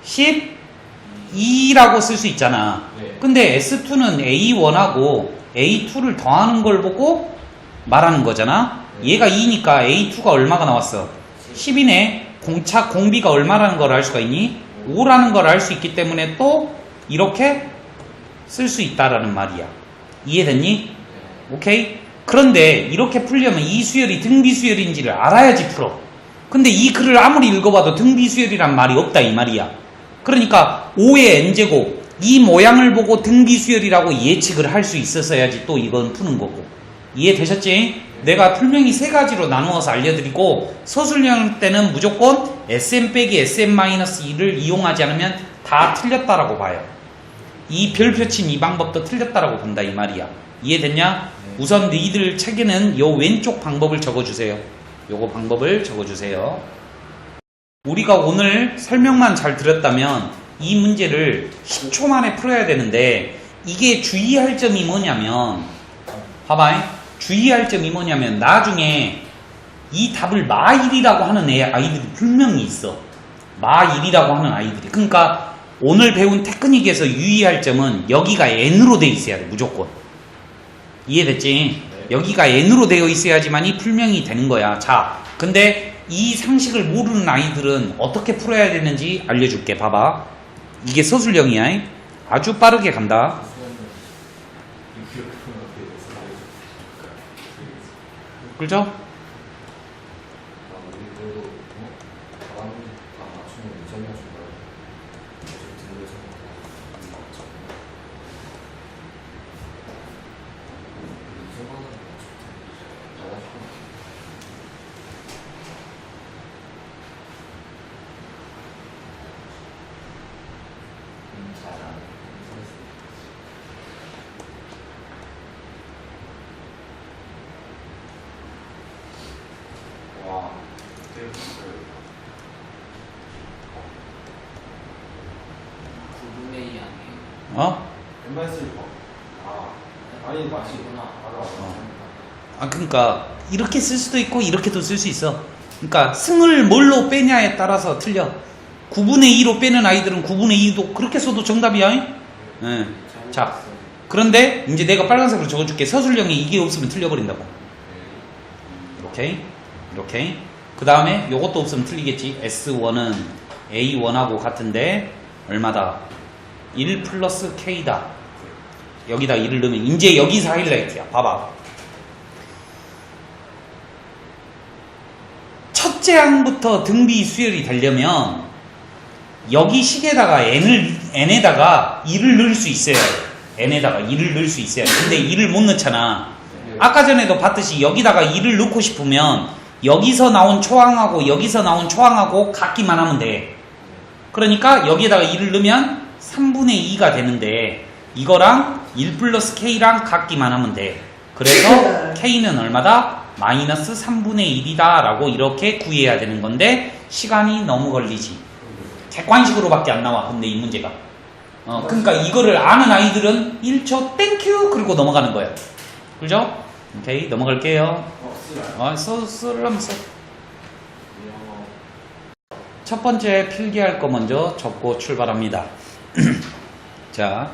12라고 쓸 수 있잖아. 근데 S2는 A1하고 A2를 더하는 걸 보고 말하는 거잖아. 얘가 2니까 A2가 얼마가 나왔어? 10이네. 공비가 얼마라는 걸 알 수가 있니? 5라는 걸 알 수 있기 때문에 또 이렇게 쓸 수 있다라는 말이야. 이해됐니? 오케이? 그런데 이렇게 풀려면 이 수열이 등비수열인지를 알아야지 풀어. 근데 이 글을 아무리 읽어봐도 등비수열이란 말이 없다 이 말이야. 그러니까 5의 n제곱 이 모양을 보고 등비수열이라고 예측을 할 수 있었어야지 또 이건 푸는 거고. 이해되셨지? 내가 풀명이 세 가지로 나누어서 알려드리고 서술형 때는 무조건 SM 빼기 SM-2를 이용하지 않으면 다 틀렸다라고 봐요. 이 별표 친 이 방법도 틀렸다라고 본다 이 말이야. 이해됐냐? 우선 너희들 책에는 요 왼쪽 방법을 적어주세요. 요거 방법을 적어주세요. 우리가 오늘 설명만 잘 들었다면 이 문제를 10초 만에 풀어야 되는데 이게 주의할 점이 뭐냐면 봐봐. 주의할 점이 뭐냐면 나중에 이 답을 마1이라고 하는 아이들이 분명히 있어. 마1이라고 하는 아이들이. 그러니까 오늘 배운 테크닉에서 유의할 점은 여기가 n으로 돼 있어야 돼. 무조건. 이해됐지? 네. 여기가 n으로 되어 있어야지만이 풀명이 되는 거야. 자, 근데 이 상식을 모르는 아이들은 어떻게 풀어야 되는지 알려줄게. 봐봐. 이게 서술형이야. 아주 빠르게 간다. 그죠? 어? 아니 맞이구나. 그러니까 이렇게 쓸 수도 있고 이렇게도 쓸 수 있어. 그러니까 승을 뭘로 빼냐에 따라서 틀려. 9분의 2로 빼는 아이들은 9분의 2도 그렇게 써도 정답이야. 네. 자, 그런데 이제 내가 빨간색으로 적어줄게. 서술형이 이게 없으면 틀려버린다고. 이렇게. 그 다음에 요것도 없으면 틀리겠지. S1은 A1하고 같은데 얼마다? 1 플러스 K다. 여기다 1을 넣으면 이제 여기서 하이라이트야. 봐봐. 첫째 항부터 등비 수열이 되려면 여기 식에다가 n에다가 1을 넣을 수 있어야 돼. n에다가 1을 넣을 수 있어야 돼. 근데 1을 못 넣잖아. 아까 전에도 봤듯이 여기다가 1을 넣고 싶으면 여기서 나온 초항하고 여기서 나온 초항하고 같기만 하면 돼. 그러니까 여기에다가 1을 넣으면 3분의 2가 되는데 이거랑 1 플러스 K랑 같기만 하면 돼. 그래서 K는 얼마다? 마이너스 3분의 1이다 라고 이렇게 구해야 되는 건데 시간이 너무 걸리지. 객관식으로밖에 안 나와. 근데 이 문제가 그러니까 이거를 아는 아이들은 1초 땡큐 그리고 넘어가는 거야. 그죠? 오케이, 넘어갈게요. 쓰려면 써. 첫 번째 필기할 거 먼저 적고 출발합니다. 자,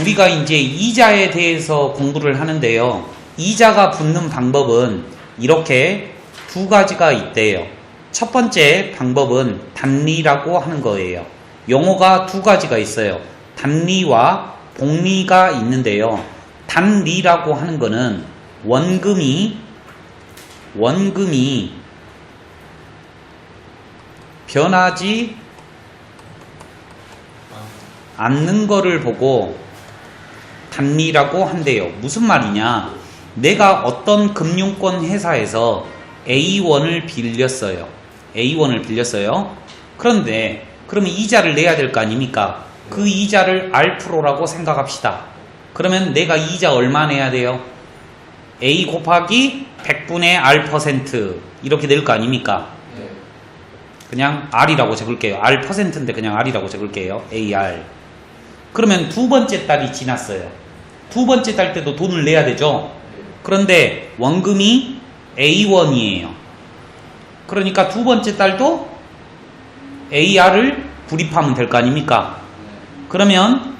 우리가 이제 이자에 대해서 공부를 하는데요. 이자가 붙는 방법은 이렇게 두 가지가 있대요. 첫 번째 방법은 단리라고 하는 거예요. 용어가 두 가지가 있어요. 단리와 복리가 있는데요. 단리라고 하는 거는 원금이 변하지 않는 거를 보고 단리라고 한대요. 무슨 말이냐? 내가 어떤 금융권 회사에서 A1을 빌렸어요. A1을 빌렸어요. 그런데 그러면 이자를 내야 될 거 아닙니까? 그 이자를 R라고 생각합시다. 그러면 내가 이자 얼마 내야 돼요? A 곱하기 100분의 R% 이렇게 낼 거 아닙니까? 네. 그냥 R이라고 적을게요. R%인데 그냥 R이라고 적을게요. AR. 그러면 두 번째 달이 지났어요. 두 번째 달 때도 돈을 내야 되죠. 그런데 원금이 A1이에요. 그러니까 두 번째 달도 AR을 불입하면 될 거 아닙니까? 네. 그러면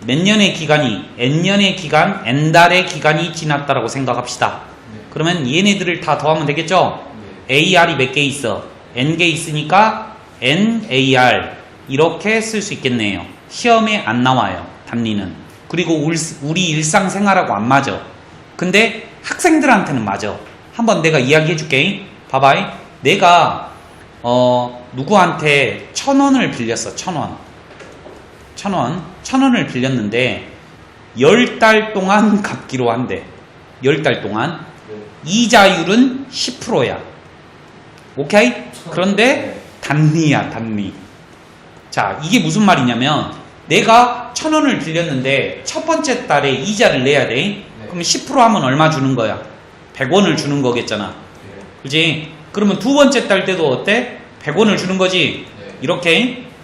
몇 년의 기간이 N년의 기간, N달의 기간이 지났다라고 생각합시다. 네. 그러면 얘네들을 다 더하면 되겠죠? 네. AR이 몇 개 있어? N개 있으니까 NAR 이렇게 쓸 수 있겠네요. 시험에 안 나와요. 단리는. 그리고 우리 일상생활하고 안 맞아. 근데 학생들한테는 맞아. 한번 내가 이야기해 줄게. 봐봐. 내가 누구한테 1,000원을 빌렸어. 1,000원을 빌렸는데 10달 동안 갚기로 한대. 10달 동안. 네. 이자율은 10%야. 오케이? 그런데 단리야, 단리. 자, 이게 무슨 말이냐면 내가 1,000원을 빌렸는데 첫 번째 달에 이자를 내야 돼. 네. 그럼 10% 하면 얼마 주는 거야? 100원을 주는 거겠잖아. 네. 그지? 그러면 두 번째 달 때도 어때? 100원을 주는 거지. 네.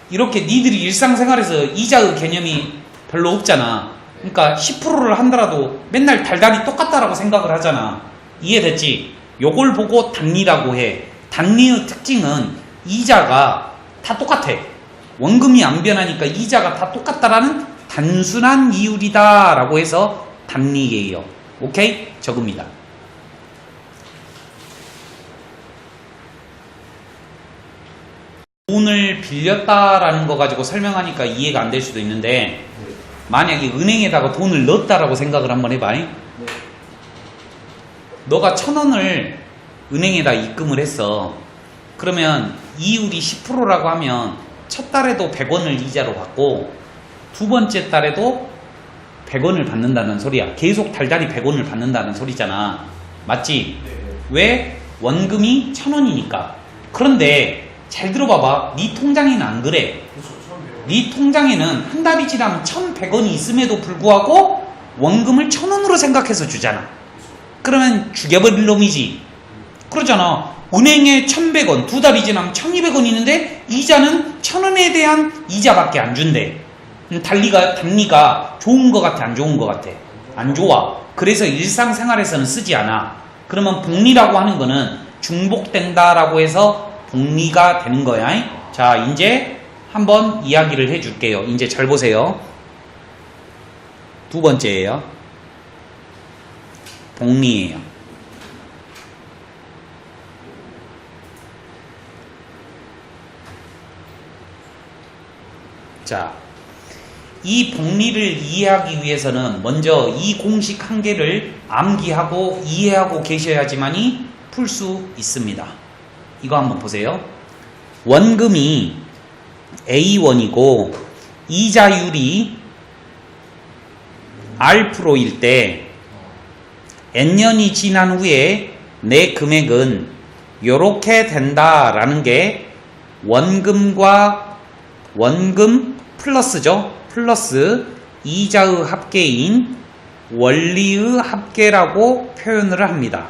이렇게 니들이 일상생활에서 이자의 개념이 별로 없잖아. 그러니까 10%를 한다라도 맨날 달달이 똑같다라고 생각을 하잖아. 이해됐지? 요걸 보고 단리라고 해. 단리의 특징은 이자가 다 똑같아. 원금이 안 변하니까 이자가 다 똑같다라는 단순한 이율이다 라고 해서 단리예요. 오케이? 적읍니다. 돈을 빌렸다라는 거 가지고 설명하니까 이해가 안 될 수도 있는데 네. 만약에 은행에다가 돈을 넣었다라고 생각을 한번 해봐. 네. 너가 1,000원을 은행에다 입금을 했어. 그러면 이율이 10%라고 하면 첫 달에도 100원을 이자로 받고 두 번째 달에도 100원을 받는다는 소리야. 계속 달달이 100원을 받는다는 소리잖아. 맞지? 네. 왜? 원금이 1,000원이니까. 그런데 잘 들어봐봐. 네 통장에는 안 그래. 그렇죠. 처음이에요. 네 통장에는 한 달이 지나면 1,100원이 있음에도 불구하고 원금을 1,000원으로 생각해서 주잖아. 그러면 죽여버릴 놈이지. 그러잖아. 은행에 1,100원, 두 달이 지나면 1,200원 있는데 이자는 1,000원에 대한 이자밖에 안 준대. 단리가 좋은 것 같아, 안 좋은 것 같아? 안 좋아. 그래서 일상생활에서는 쓰지 않아. 그러면 복리라고 하는 거는 중복된다라고 해서 복리가 되는 거야. 자, 이제 한번 이야기를 해줄게요. 이제 잘 보세요. 두 번째예요. 복리예요. 자, 이 복리를 이해하기 위해서는 먼저 이 공식 한 개를 암기하고 이해하고 계셔야지만이 풀 수 있습니다. 이거 한번 보세요. 원금이 A1이고 이자율이 R일 때 N년이 지난 후에 내 금액은 요렇게 된다라는 게 원금 플러스죠. 플러스 이자의 합계인 원리의 합계라고 표현을 합니다.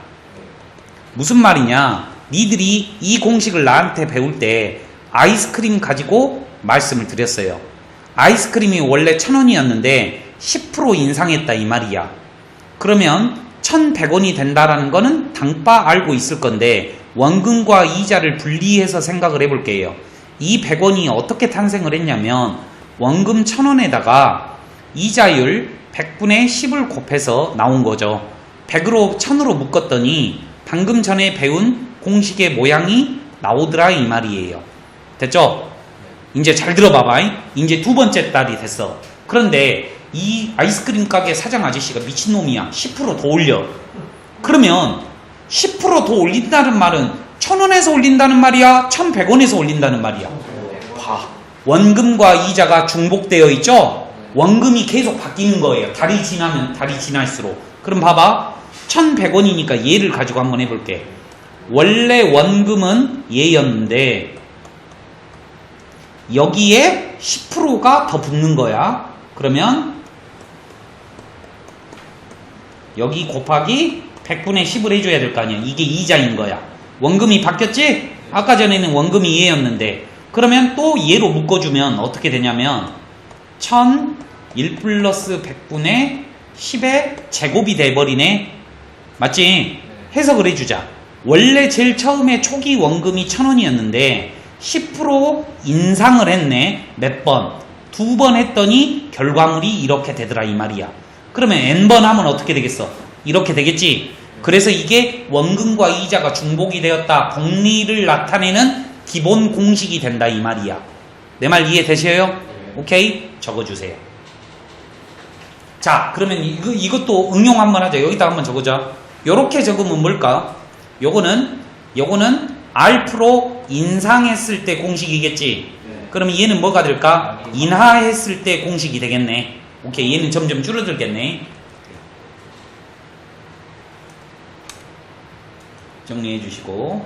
무슨 말이냐? 니들이 이 공식을 나한테 배울 때 아이스크림 가지고 말씀을 드렸어요. 아이스크림이 원래 1,000원이었는데 10% 인상했다 이 말이야. 그러면 1,100원이 된다라는 거는 당빠 알고 있을 건데 원금과 이자를 분리해서 생각을 해볼게요. 이 100원이 어떻게 탄생을 했냐면 원금 1,000원에다가 이자율 100분의 10을 곱해서 나온 거죠. 100으로 1,000으로 묶었더니 방금 전에 배운 공식의 모양이 나오더라 이 말이에요. 됐죠? 이제 잘 들어봐봐. 이제 두 번째 달이 됐어. 그런데 이 아이스크림 가게 사장 아저씨가 미친놈이야. 10% 더 올려. 그러면 10% 더 올린다는 말은 1,000원에서 올린다는 말이야? 1,100원에서 올린다는 말이야? 봐. 원금과 이자가 중복되어 있죠? 원금이 계속 바뀌는 거예요. 달이 지나면 달이 지날수록. 그럼 봐봐. 1100원이니까 얘를 가지고 한번 해볼게. 원래 원금은 얘였는데 여기에 10%가 더 붙는 거야. 그러면 여기 곱하기 100분의 10을 해줘야 될 거 아니야. 이게 이자인 거야. 원금이 바뀌었지? 아까 전에는 원금이 얘였는데 그러면 또 얘로 묶어주면 어떻게 되냐면 1001 플러스 100분의 10의 제곱이 돼버리네. 맞지? 해석을 해주자. 원래 제일 처음에 초기 원금이 1000원이었는데 10% 인상을 했네. 몇 번? 2번 했더니 결과물이 이렇게 되더라 이 말이야. 그러면 n번 하면 어떻게 되겠어? 이렇게 되겠지? 그래서 이게 원금과 이자가 중복이 되었다. 복리를 나타내는 기본 공식이 된다 이 말이야. 내 말 이해되셔요? 오케이? 적어주세요. 자, 그러면 이것도 응용 한번 하자. 여기다 한번 적어자. 요렇게 적으면 뭘까? 요거는 R프로 인상했을 때 공식이겠지? 그러면 얘는 뭐가 될까? 인하했을 때 공식이 되겠네. 오케이, 얘는 점점 줄어들겠네. 정리해 주시고.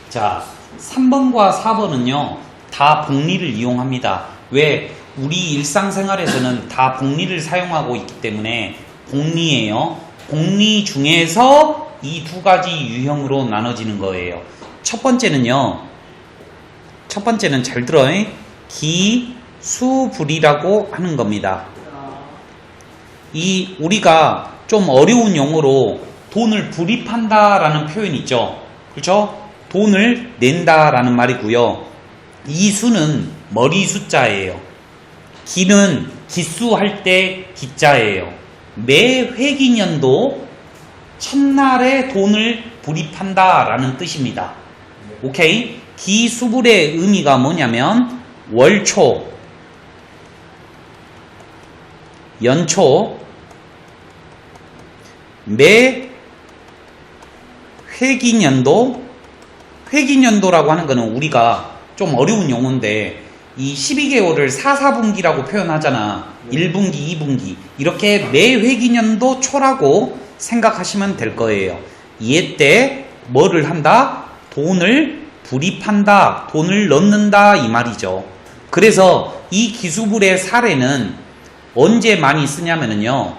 자, 3번과 4번은요, 다 복리를 이용합니다. 왜? 우리 일상생활에서는 다 복리를 사용하고 있기 때문에 복리예요. 복리 중에서 이 두 가지 유형으로 나눠지는 거예요. 첫 번째는 잘 들어. 기수불이라고 하는 겁니다. 우리가 좀 어려운 용어로 돈을 불입한다라는 표현이 있죠. 그렇죠? 돈을 낸다라는 말이고요. 이 수는 머리 숫자예요. 기는 기수할 때 기자예요. 매 회기년도 첫날에 돈을 불입한다라는 뜻입니다. 오케이? 기수불의 의미가 뭐냐면 월초, 연초, 매 회기년도라고 하는 거는 우리가 좀 어려운 용어인데 이 12개월을 4분기라고 표현하잖아. 1분기, 2분기 이렇게 매 회기년도 초라고 생각하시면 될 거예요. 얘 때 뭐를 한다? 돈을 불입한다, 돈을 넣는다 이 말이죠. 그래서 이 기수불의 사례는 언제 많이 쓰냐면요,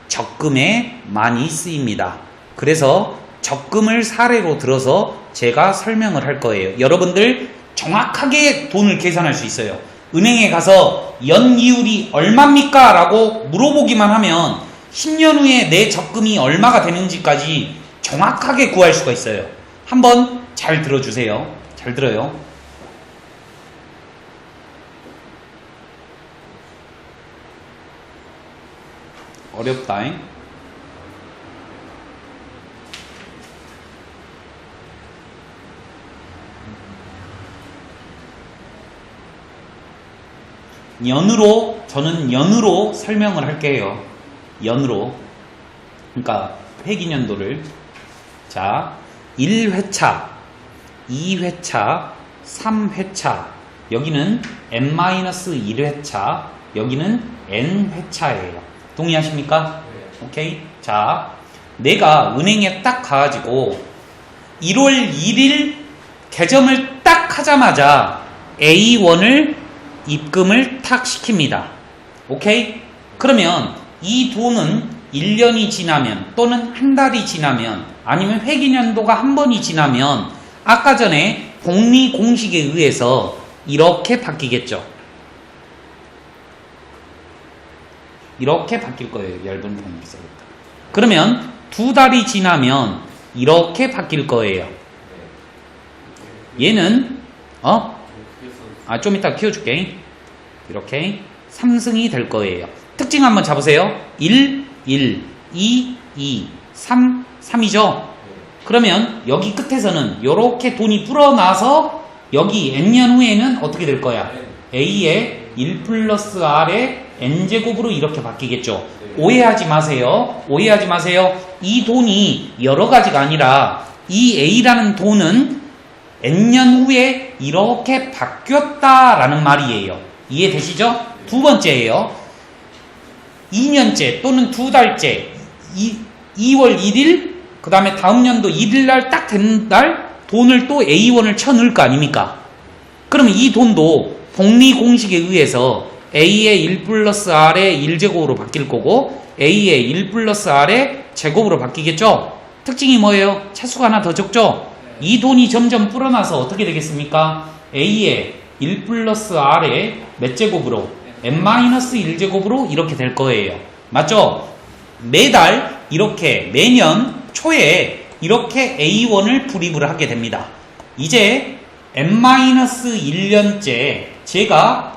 적금에 많이 쓰입니다. 그래서 적금을 사례로 들어서 제가 설명을 할 거예요. 여러분들 정확하게 돈을 계산할 수 있어요. 은행에 가서 연이율이 얼마입니까? 라고 물어보기만 하면 10년 후에 내 적금이 얼마가 되는지까지 정확하게 구할 수가 있어요. 한번 잘 들어주세요. 잘 들어요. 어렵다잉. 저는 연으로 설명을 할게요. 연으로. 그러니까 회기년도를. 자, 1회차, 2회차, 3회차. 여기는 n-1회차, 여기는 n회차예요. 동의하십니까? 오케이? 자, 내가 은행에 딱 가가지고 1월 1일 개점을 딱 하자마자 A1을 입금을 탁 시킵니다. 오케이? 그러면 이 돈은 1년이 지나면 또는 한 달이 지나면 아니면 회기년도가 한 번이 지나면 아까 전에 복리 공식에 의해서 이렇게 바뀌겠죠. 이렇게 바뀔 거예요. 얇은 복리세가. 그러면 두 달이 지나면 이렇게 바뀔 거예요. 얘는 좀 이따 키워줄게. 이렇게 3승이 될 거예요. 특징 한번 잡으세요. 1, 2, 2, 3, 3이죠. 그러면 여기 끝에서는 이렇게 돈이 불어나서 여기 n년 후에는 어떻게 될 거야? A의 1 플러스 R의 n제곱으로 이렇게 바뀌겠죠. 오해하지 마세요. 오해하지 마세요. 이 돈이 여러 가지가 아니라 이 A라는 돈은 N년 후에 이렇게 바뀌었다라는 말이에요. 이해되시죠? 두 번째예요. 2년째 또는 2달째 2월 1일 그 다음에 다음 연도 1일날 딱 된 날 돈을 또 A1을 쳐넣을 거 아닙니까? 그러면 이 돈도 복리 공식에 의해서 A의 1 플러스 R의 1제곱으로 바뀔 거고 A의 1 플러스 R의 제곱으로 바뀌겠죠? 특징이 뭐예요? 차수가 하나 더 적죠? 이 돈이 점점 불어나서 어떻게 되겠습니까? A의 1 플러스 R의 몇 제곱으로? n-1제곱으로 이렇게 될 거예요. 맞죠? 매달 이렇게 매년 초에 이렇게 A1을 불입을 하게 됩니다. 이제 n-1년째 제가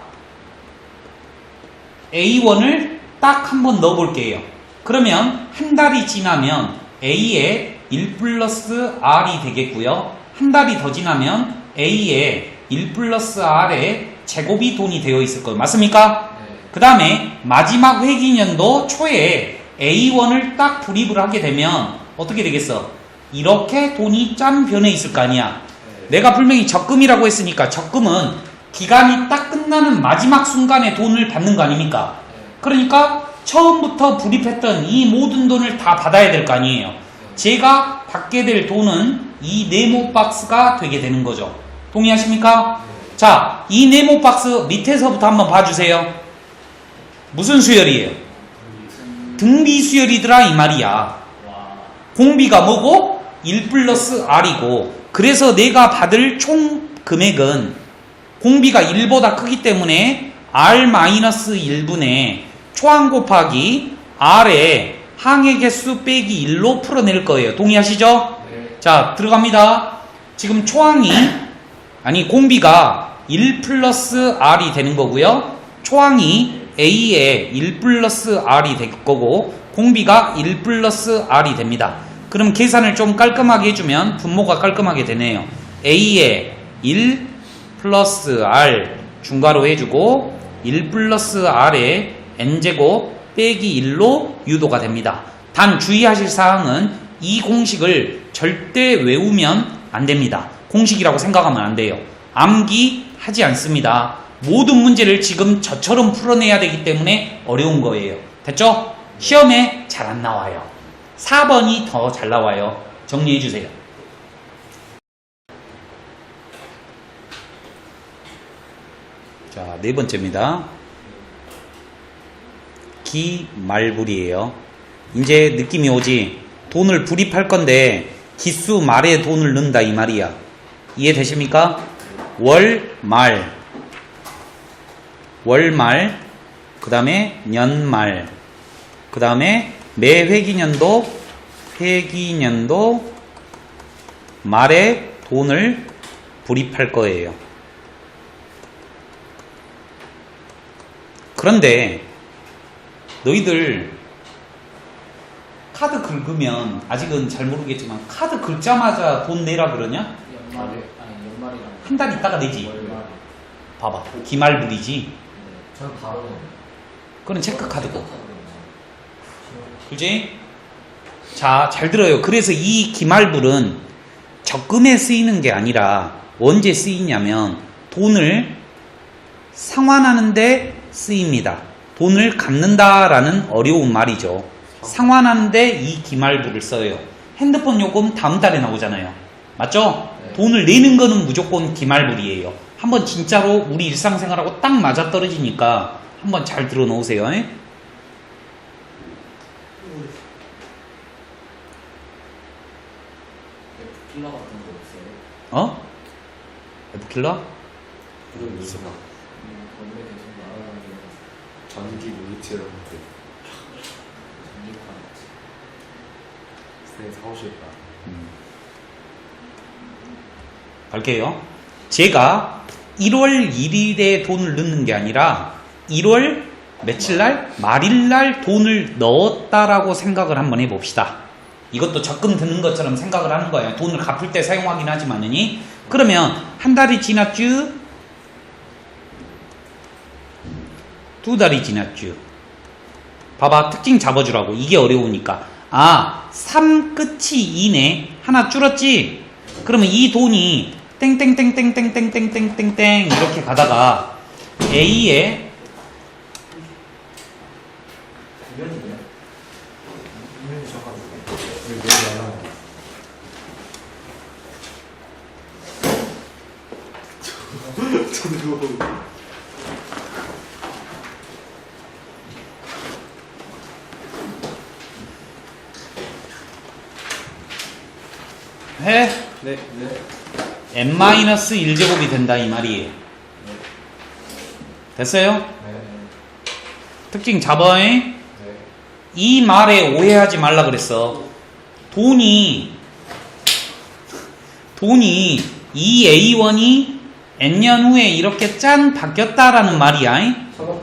A1을 딱 한번 넣어 볼게요. 그러면 한 달이 지나면 A의 1 플러스 R이 되겠고요. 한 달이 더 지나면 A의 1 플러스 R의 제곱이 돈이 되어 있을 거예요. 맞습니까? 네. 그 다음에 마지막 회기년도 초에 A1을 딱 불입을 하게 되면 어떻게 되겠어? 이렇게 돈이 짠 변해 있을 거 아니야. 내가 분명히 적금이라고 했으니까 적금은 기간이 딱 끝나는 마지막 순간에 돈을 받는 거 아닙니까? 그러니까 처음부터 불입했던 이 모든 돈을 다 받아야 될 거 아니에요. 제가 받게 될 돈은 이 네모 박스가 되게 되는 거죠. 동의하십니까? 자, 이 네모 박스 밑에서부터 한번 봐주세요. 무슨 수열이에요? 등비 수열이더라 이 말이야. 공비가 뭐고? 1 플러스 R이고, 그래서 내가 받을 총 금액은 공비가 1보다 크기 때문에 R-1분의 초항 곱하기 R의 항해 개수 빼기 1로 풀어낼 거예요. 동의하시죠? 네. 자, 들어갑니다. 지금 공비가 1 플러스 R이 되는 거고요. 초항이 A의 1 플러스 R이 될 거고, 공비가 1 플러스 R이 됩니다. 그럼 계산을 좀 깔끔하게 해주면 분모가 깔끔하게 되네요. A의 1 플러스 R 중괄호 해주고 1 플러스 R의 N제곱 빼기 1로 유도가 됩니다. 단 주의하실 사항은 이 공식을 절대 외우면 안 됩니다. 공식이라고 생각하면 안 돼요. 암기하지 않습니다. 모든 문제를 지금 저처럼 풀어내야 되기 때문에 어려운 거예요. 됐죠? 시험에 잘 안 나와요. 4번이 더 잘 나와요. 정리해 주세요. 자, 네 번째입니다. 기말불이에요. 이제 느낌이 오지? 돈을 불입할 건데 기수 말에 돈을 넣는다 이 말이야. 이해되십니까? 월말, 그 다음에 년말, 그 다음에 매 회기년도 말에 돈을 불입할 거예요. 그런데 너희들 카드 긁으면 아직은 잘 모르겠지만 카드 긁자마자 돈 내라 그러냐? 연말이랑 한 달 있다가 내지. 월말. 봐봐, 기말불이지. 저는 바로 그건 체크카드고. 그지? 자, 잘 들어요. 그래서 이 기말불은 적금에 쓰이는 게 아니라 언제 쓰이냐면 돈을 상환하는데 쓰입니다. 돈을 갚는다라는 어려운 말이죠. 상환하는데 이 기말불을 써요. 핸드폰 요금 다음 달에 나오잖아요. 맞죠? 네. 돈을 내는 거는 무조건 기말불이에요. 한번 진짜로 우리 일상생활하고 딱 맞아떨어지니까 한번 잘 들어 놓으세요. 킬러 같은 거 없어요? 어? F킬러? 그런 뉴스가 건배 계속 날아다니는 전기 물체로 전기판. 선생님 사고 싶다. 갈게요. 제가 1월 1일에 돈을 넣는 게 아니라 1월 며칠날? 말일날 돈을 넣었다라고 생각을 한번 해봅시다. 이것도 적금 드는 것처럼 생각을 하는 거예요. 돈을 갚을 때 사용하긴 하지만은. 그러면 한 달이 지났죠? 두 달이 지났죠? 봐봐, 특징 잡아주라고. 이게 어려우니까. 3 끝이 2네. 하나 줄었지? 그러면 이 돈이 땡땡땡땡땡땡땡땡땡 이렇게 가다가 A에 이면이네. 이면이 잠깐 여기 내지 말라고. 저도 그거 보고. 해 네. 네. n-1제곱이 된다 이 말이에요. 됐어요? 네. 특징 잡아잉. 네. 이 말에 오해하지 말라 그랬어. 돈이 이 A1이 N년 후에 이렇게 짠 바뀌었다라는 말이야.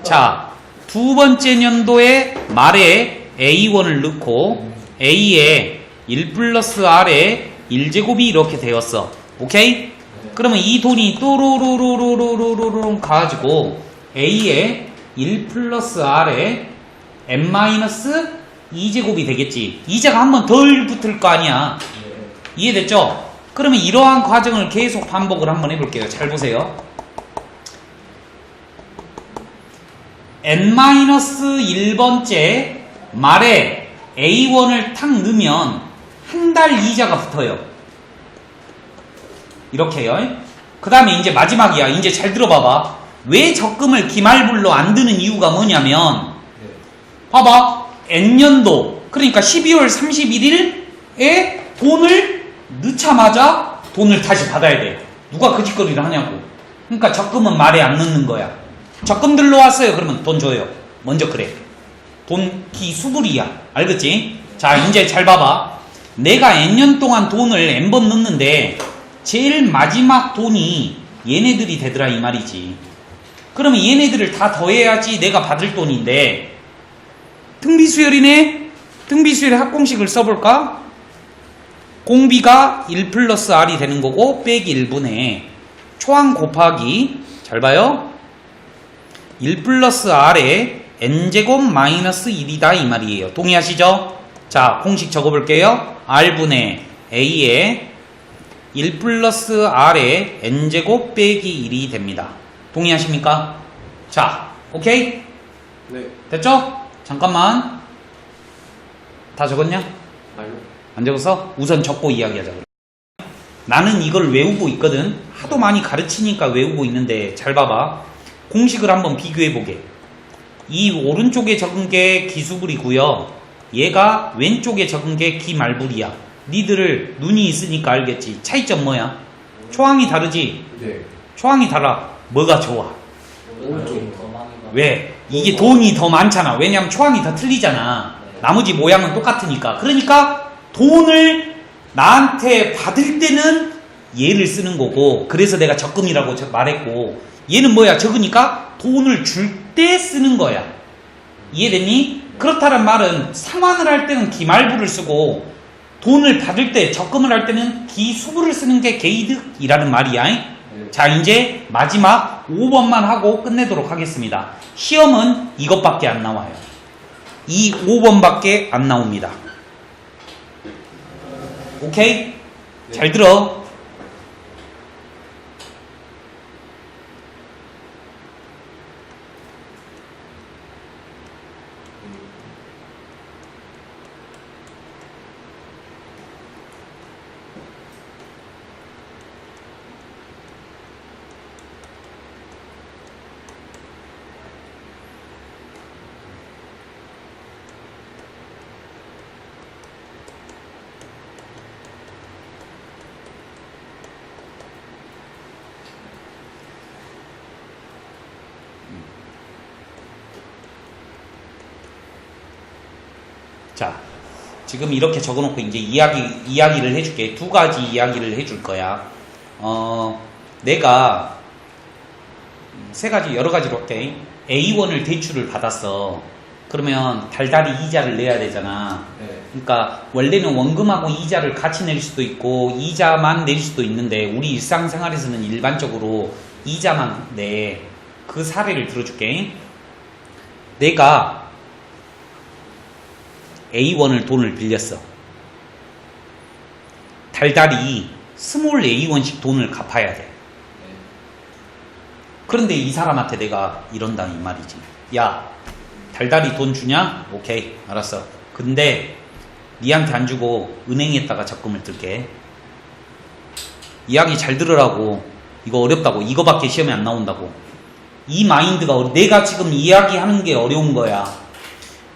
자, 두 번째 년도에 말에 A1을 넣고 A에 1 플러스 R에 1제곱이 이렇게 되었어. 오케이? 그러면 이 돈이 또로로로로로로로 가가지고 A에 1 플러스 R에 n-2제곱이 되겠지. 이자가 한 번 덜 붙을 거 아니야. 이해됐죠? 그러면 이러한 과정을 계속 반복을 한번 해볼게요. 잘 보세요. n-1번째 말에 A1을 탁 넣으면 한 달 이자가 붙어요. 이렇게요. 그 다음에 이제 마지막이야. 이제 잘 들어봐봐. 왜 적금을 기말불로 안 드는 이유가 뭐냐면 봐봐. N년도 그러니까 12월 31일에 돈을 넣자마자 돈을 다시 받아야 돼. 누가 그 짓거리를 하냐고. 그러니까 적금은 말에 안 넣는 거야. 적금 들러왔어요. 그러면 돈 줘요. 먼저 그래. 돈 기수불이야. 알겠지? 자, 이제 잘 봐봐. 내가 N년 동안 돈을 N번 넣는데 제일 마지막 돈이 얘네들이 되더라 이 말이지. 그러면 얘네들을 다 더해야지 내가 받을 돈인데 등비수열이네. 등비수열의 합공식을 써볼까? 공비가 1 플러스 R이 되는 거고 빼기 1분의 초항 곱하기 잘 봐요. 1 플러스 R에 N제곱 마이너스 1이다 이 말이에요. 동의하시죠? 자, 공식 적어볼게요. R분의 A에 1 플러스 R에 N제곱 빼기 1이 됩니다. 동의하십니까? 자, 오케이? 네. 됐죠? 잠깐만. 다 적었냐? 아니요. 안 적어서 우선 적고 이야기하자. 나는 이걸 외우고 있거든. 하도 많이 가르치니까 외우고 있는데 잘 봐봐. 공식을 한번 비교해보게. 이 오른쪽에 적은 게 기수불이고요. 얘가 왼쪽에 적은 게 기말불이야. 니들 눈이 있으니까 알겠지. 차이점 뭐야? 초항이 다르지? 네. 초항이 달라. 뭐가 좋아? 오른쪽이 왜? 이게 돈이 더 많잖아. 왜냐면 초항이 더 틀리잖아. 나머지 모양은 똑같으니까. 그러니까 돈을 나한테 받을 때는 얘를 쓰는 거고, 그래서 내가 적금이라고 말했고, 얘는 뭐야? 적으니까 돈을 줄 때 쓰는 거야. 이해됐니? 그렇다는 말은 상환을 할 때는 기말부를 쓰고 돈을 받을 때 적금을 할 때는 기수부를 쓰는 게 개이득이라는 말이야. 자, 이제 마지막 5번만 하고 끝내도록 하겠습니다. 시험은 이것밖에 안 나와요. 이 5번밖에 안 나옵니다. 오케이? 잘 들어. 자, 지금 이렇게 적어놓고 이제 이야기를 해줄게. 두 가지 이야기를 해줄 거야. 내가 세 가지, 여러 가지로 할게. A1을 대출을 받았어. 그러면 달달이 이자를 내야 되잖아. 네. 그러니까 원래는 원금하고 이자를 같이 낼 수도 있고 이자만 낼 수도 있는데 우리 일상생활에서는 일반적으로 이자만 내. 그 사례를 들어줄게. 내가 A1을 돈을 빌렸어. 달달이 스몰 A1씩 돈을 갚아야 돼. 그런데 이 사람한테 내가 이런다 이 말이지. 야, 달달이 돈 주냐? 오케이, 알았어. 근데 니한테 안 주고 은행에다가 적금을 들게. 이야기 잘 들으라고. 이거 어렵다고. 이거밖에 시험에 안 나온다고. 이 마인드가 내가 지금 이야기하는 게 어려운 거야.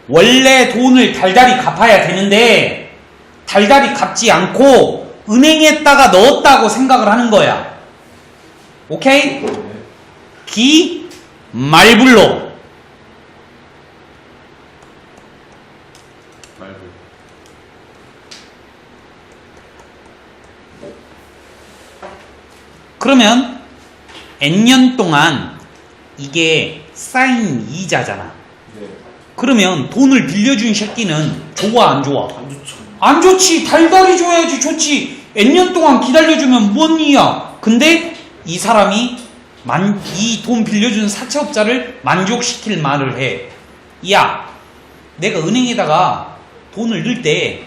원래 돈을 달달이 갚아야 되는데 달달이 갚지 않고 은행에다가 넣었다고 생각을 하는 거야. 오케이? 기 말불로. 말고. 그러면 N년 동안 이게 쌓인 이자잖아. 네. 그러면 돈을 빌려준 새끼는 좋아 안 좋아? 안 좋죠. 안 좋지. 달달이 줘야지 좋지. N년 동안 기다려주면 뭔 이야. 근데 이 사람이 이 돈 빌려준 사채업자를 만족시킬 말을 해. 야, 내가 은행에다가 돈을 넣을 때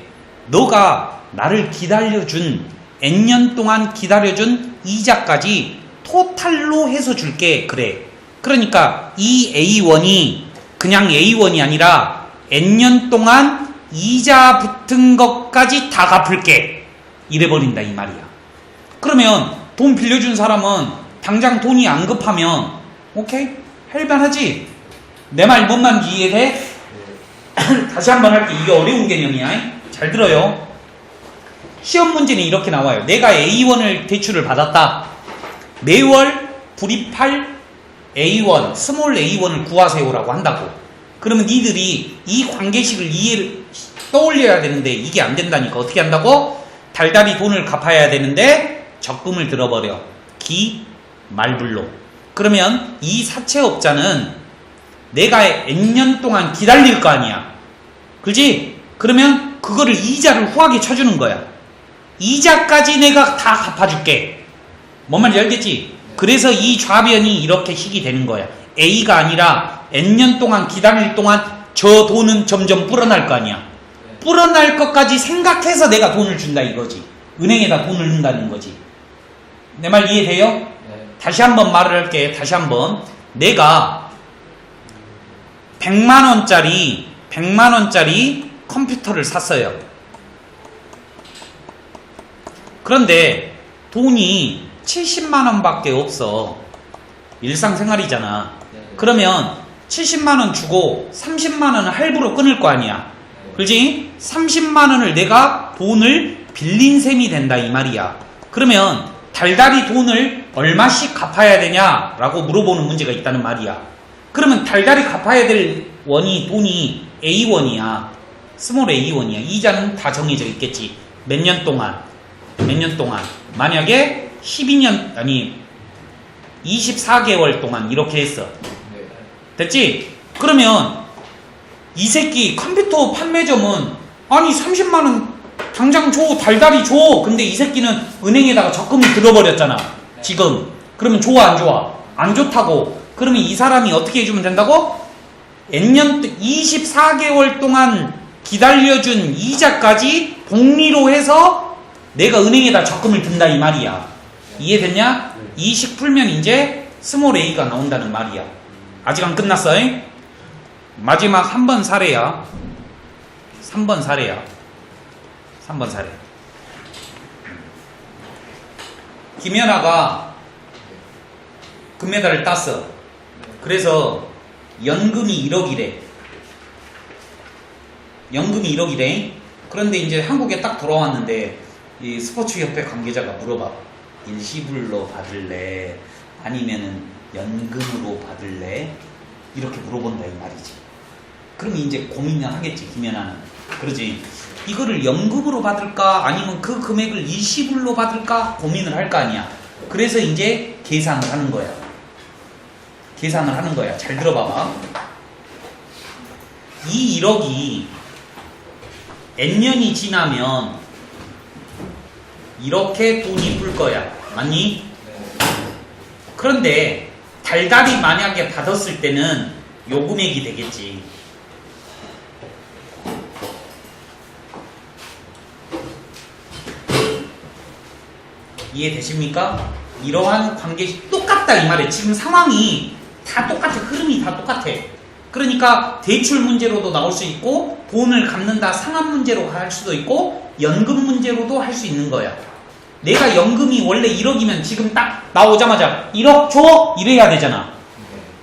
너가 나를 기다려준 N년 동안 기다려준 이자까지 토탈로 해서 줄게. 그래. 그러니까 이 A1이 그냥 A1이 아니라 N년 동안 이자 붙은 것까지 다 갚을게. 이래버린다 이 말이야. 그러면 돈 빌려준 사람은 당장 돈이 안 급하면 오케이? 할만하지? 내 말 뭔 말인지 이해돼? 다시 한번 할게. 이게 어려운 개념이야. 잘 들어요. 시험 문제는 이렇게 나와요. 내가 A1을 대출을 받았다. 매월 불입할 A1, 스몰 A1을 구하세요라고 한다고. 그러면 니들이 이 관계식을 떠올려야 되는데 이게 안 된다니까. 어떻게 한다고? 달달이 돈을 갚아야 되는데 적금을 들어버려. 기 말불로. 그러면 이 사채업자는 내가 N년 동안 기다릴 거 아니야. 그지? 그러면 그거를 이자를 후하게 쳐주는 거야. 이자까지 내가 다 갚아줄게. 뭔 말인지 알겠지? 그래서 이 좌변이 이렇게 식이 되는 거야. A가 아니라 N년 동안 기다릴 동안 저 돈은 점점 불어날 거 아니야. 불어날 것까지 생각해서 내가 돈을 준다 이거지. 은행에다 돈을 넣는다는 거지. 내 말 이해돼요? 네. 다시 한번 말을 할게. 다시 한번. 내가 100만원짜리 컴퓨터를 샀어요. 그런데 돈이 70만원 밖에 없어. 일상생활이잖아. 그러면 70만원 주고 30만원은 할부로 끊을 거 아니야. 그렇지? 30만원을 내가 돈을 빌린 셈이 된다 이 말이야. 그러면 달달이 돈을 얼마씩 갚아야 되냐라고 물어보는 문제가 있다는 말이야. 그러면 달달이 갚아야 될 돈이 A1이야. 스몰 A1이야. 이자는 다 정해져 있겠지. 몇 년 동안. 만약에 24개월 동안 이렇게 했어. 됐지? 그러면 이 새끼 컴퓨터 판매점은 아니 30만원 당장 줘. 달달이 줘. 근데 이 새끼는 은행에다가 적금을 들어버렸잖아. 지금. 그러면 좋아 안 좋아? 안 좋다고. 그러면 이 사람이 어떻게 해주면 된다고? N년 24개월 동안 기다려준 이자까지 복리로 해서 내가 은행에다 적금을 든다 이 말이야. 이해됐냐? 이 식 풀면 이제 스몰 A가 나온다는 말이야. 아직 안 끝났어. 마지막 3번 사례야. 3번 사례. 김연아가 금메달을 땄어. 그래서 연금이 1억이래. 그런데 이제 한국에 딱 돌아왔는데 이 스포츠협회 관계자가 물어봐. 일시불로 받을래? 아니면은 연금으로 받을래? 이렇게 물어본다 이 말이지. 그럼 이제 고민을 하겠지 김연아는. 그러지. 이거를 연금으로 받을까? 아니면 그 금액을 일시불로 받을까? 고민을 할 거 아니야. 그래서 이제 계산을 하는 거야. 잘 들어봐봐. 이 1억이 N년이 지나면 이렇게 돈이 불 거야. 맞니? 그런데 달달이 만약에 받았을 때는 요 금액이 되겠지. 이해되십니까? 이러한 관계 똑같다 이 말이에요. 지금 상황이 다 똑같아. 흐름이 다 똑같아. 그러니까 대출 문제로도 나올 수 있고 돈을 갚는다 상환 문제로 할 수도 있고 연금 문제로도 할 수 있는 거야. 내가 연금이 원래 1억이면 지금 딱 나오자마자 1억 줘! 이래야 되잖아.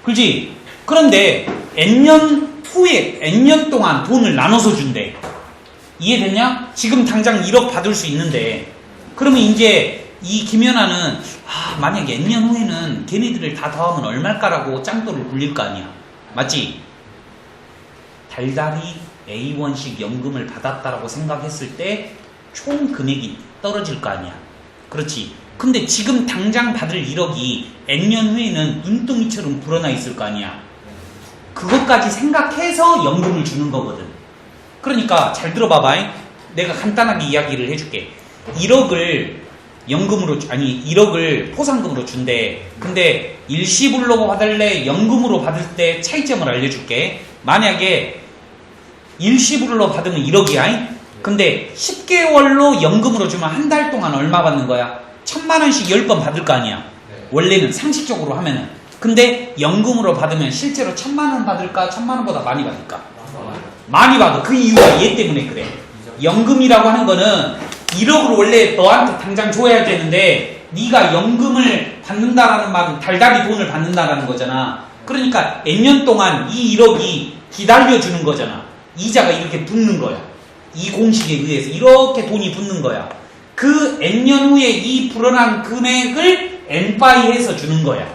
그렇지? 그런데 N년 후에 N년 동안 돈을 나눠서 준대. 이해됐냐? 지금 당장 1억 받을 수 있는데 그러면 이제 이 김연아는 만약에 N년 후에는 걔네들을 다 더하면 얼마일까라고 짱돌을 굴릴 거 아니야. 맞지? 달달이 A1씩 연금을 받았다라고 생각했을 때 총 금액이 떨어질 거 아니야. 그렇지? 근데 지금 당장 받을 1억이 N년 후에는 눈덩이처럼 불어나 있을 거 아니야. 그것까지 생각해서 연금을 주는 거거든. 그러니까 잘 들어봐봐. 내가 간단하게 이야기를 해줄게. 1억을 연금으로 1억을 포상금으로 준대. 근데 일시불로 받을래 연금으로 받을 때 차이점을 알려줄게. 만약에 일시불로 받으면 1억이야. 근데 10개월로 연금으로 주면 한 달 동안 얼마 받는 거야? 1000만원씩 10번 받을 거 아니야. 원래는 상식적으로 하면은. 근데 연금으로 받으면 실제로 1000만원 받을까? 1000만원보다 많이 받을까? 많이 받아. 그 이유가 얘 때문에 그래. 연금이라고 하는 거는 1억을 원래 너한테 당장 줘야 되는데 네가 연금을 받는다라는 말은 달달이 돈을 받는다라는 거잖아. 그러니까 N년 동안 이 1억이 기다려주는 거잖아. 이자가 이렇게 붙는 거야. 이 공식에 의해서 이렇게 돈이 붙는 거야. 그 N년 후에 이 불어난 금액을 N바이해서 주는 거야.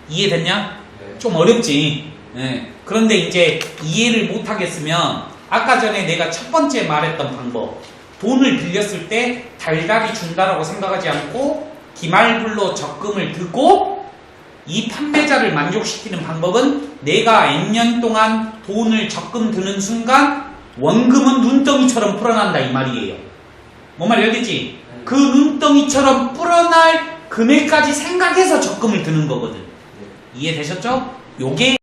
이해됐냐? 좀 어렵지. 네. 그런데 이제 이해를 못하겠으면 아까 전에 내가 첫 번째 말했던 방법, 돈을 빌렸을 때 달달이 준다라고 생각하지 않고 기말불로 적금을 들고 이 판매자를 만족시키는 방법은 내가 N년 동안 돈을 적금 드는 순간 원금은 눈덩이처럼 불어난다 이 말이에요. 뭔 말이 알겠지? 그 눈덩이처럼 불어날 금액까지 생각해서 적금을 드는 거거든. 이해되셨죠? 요게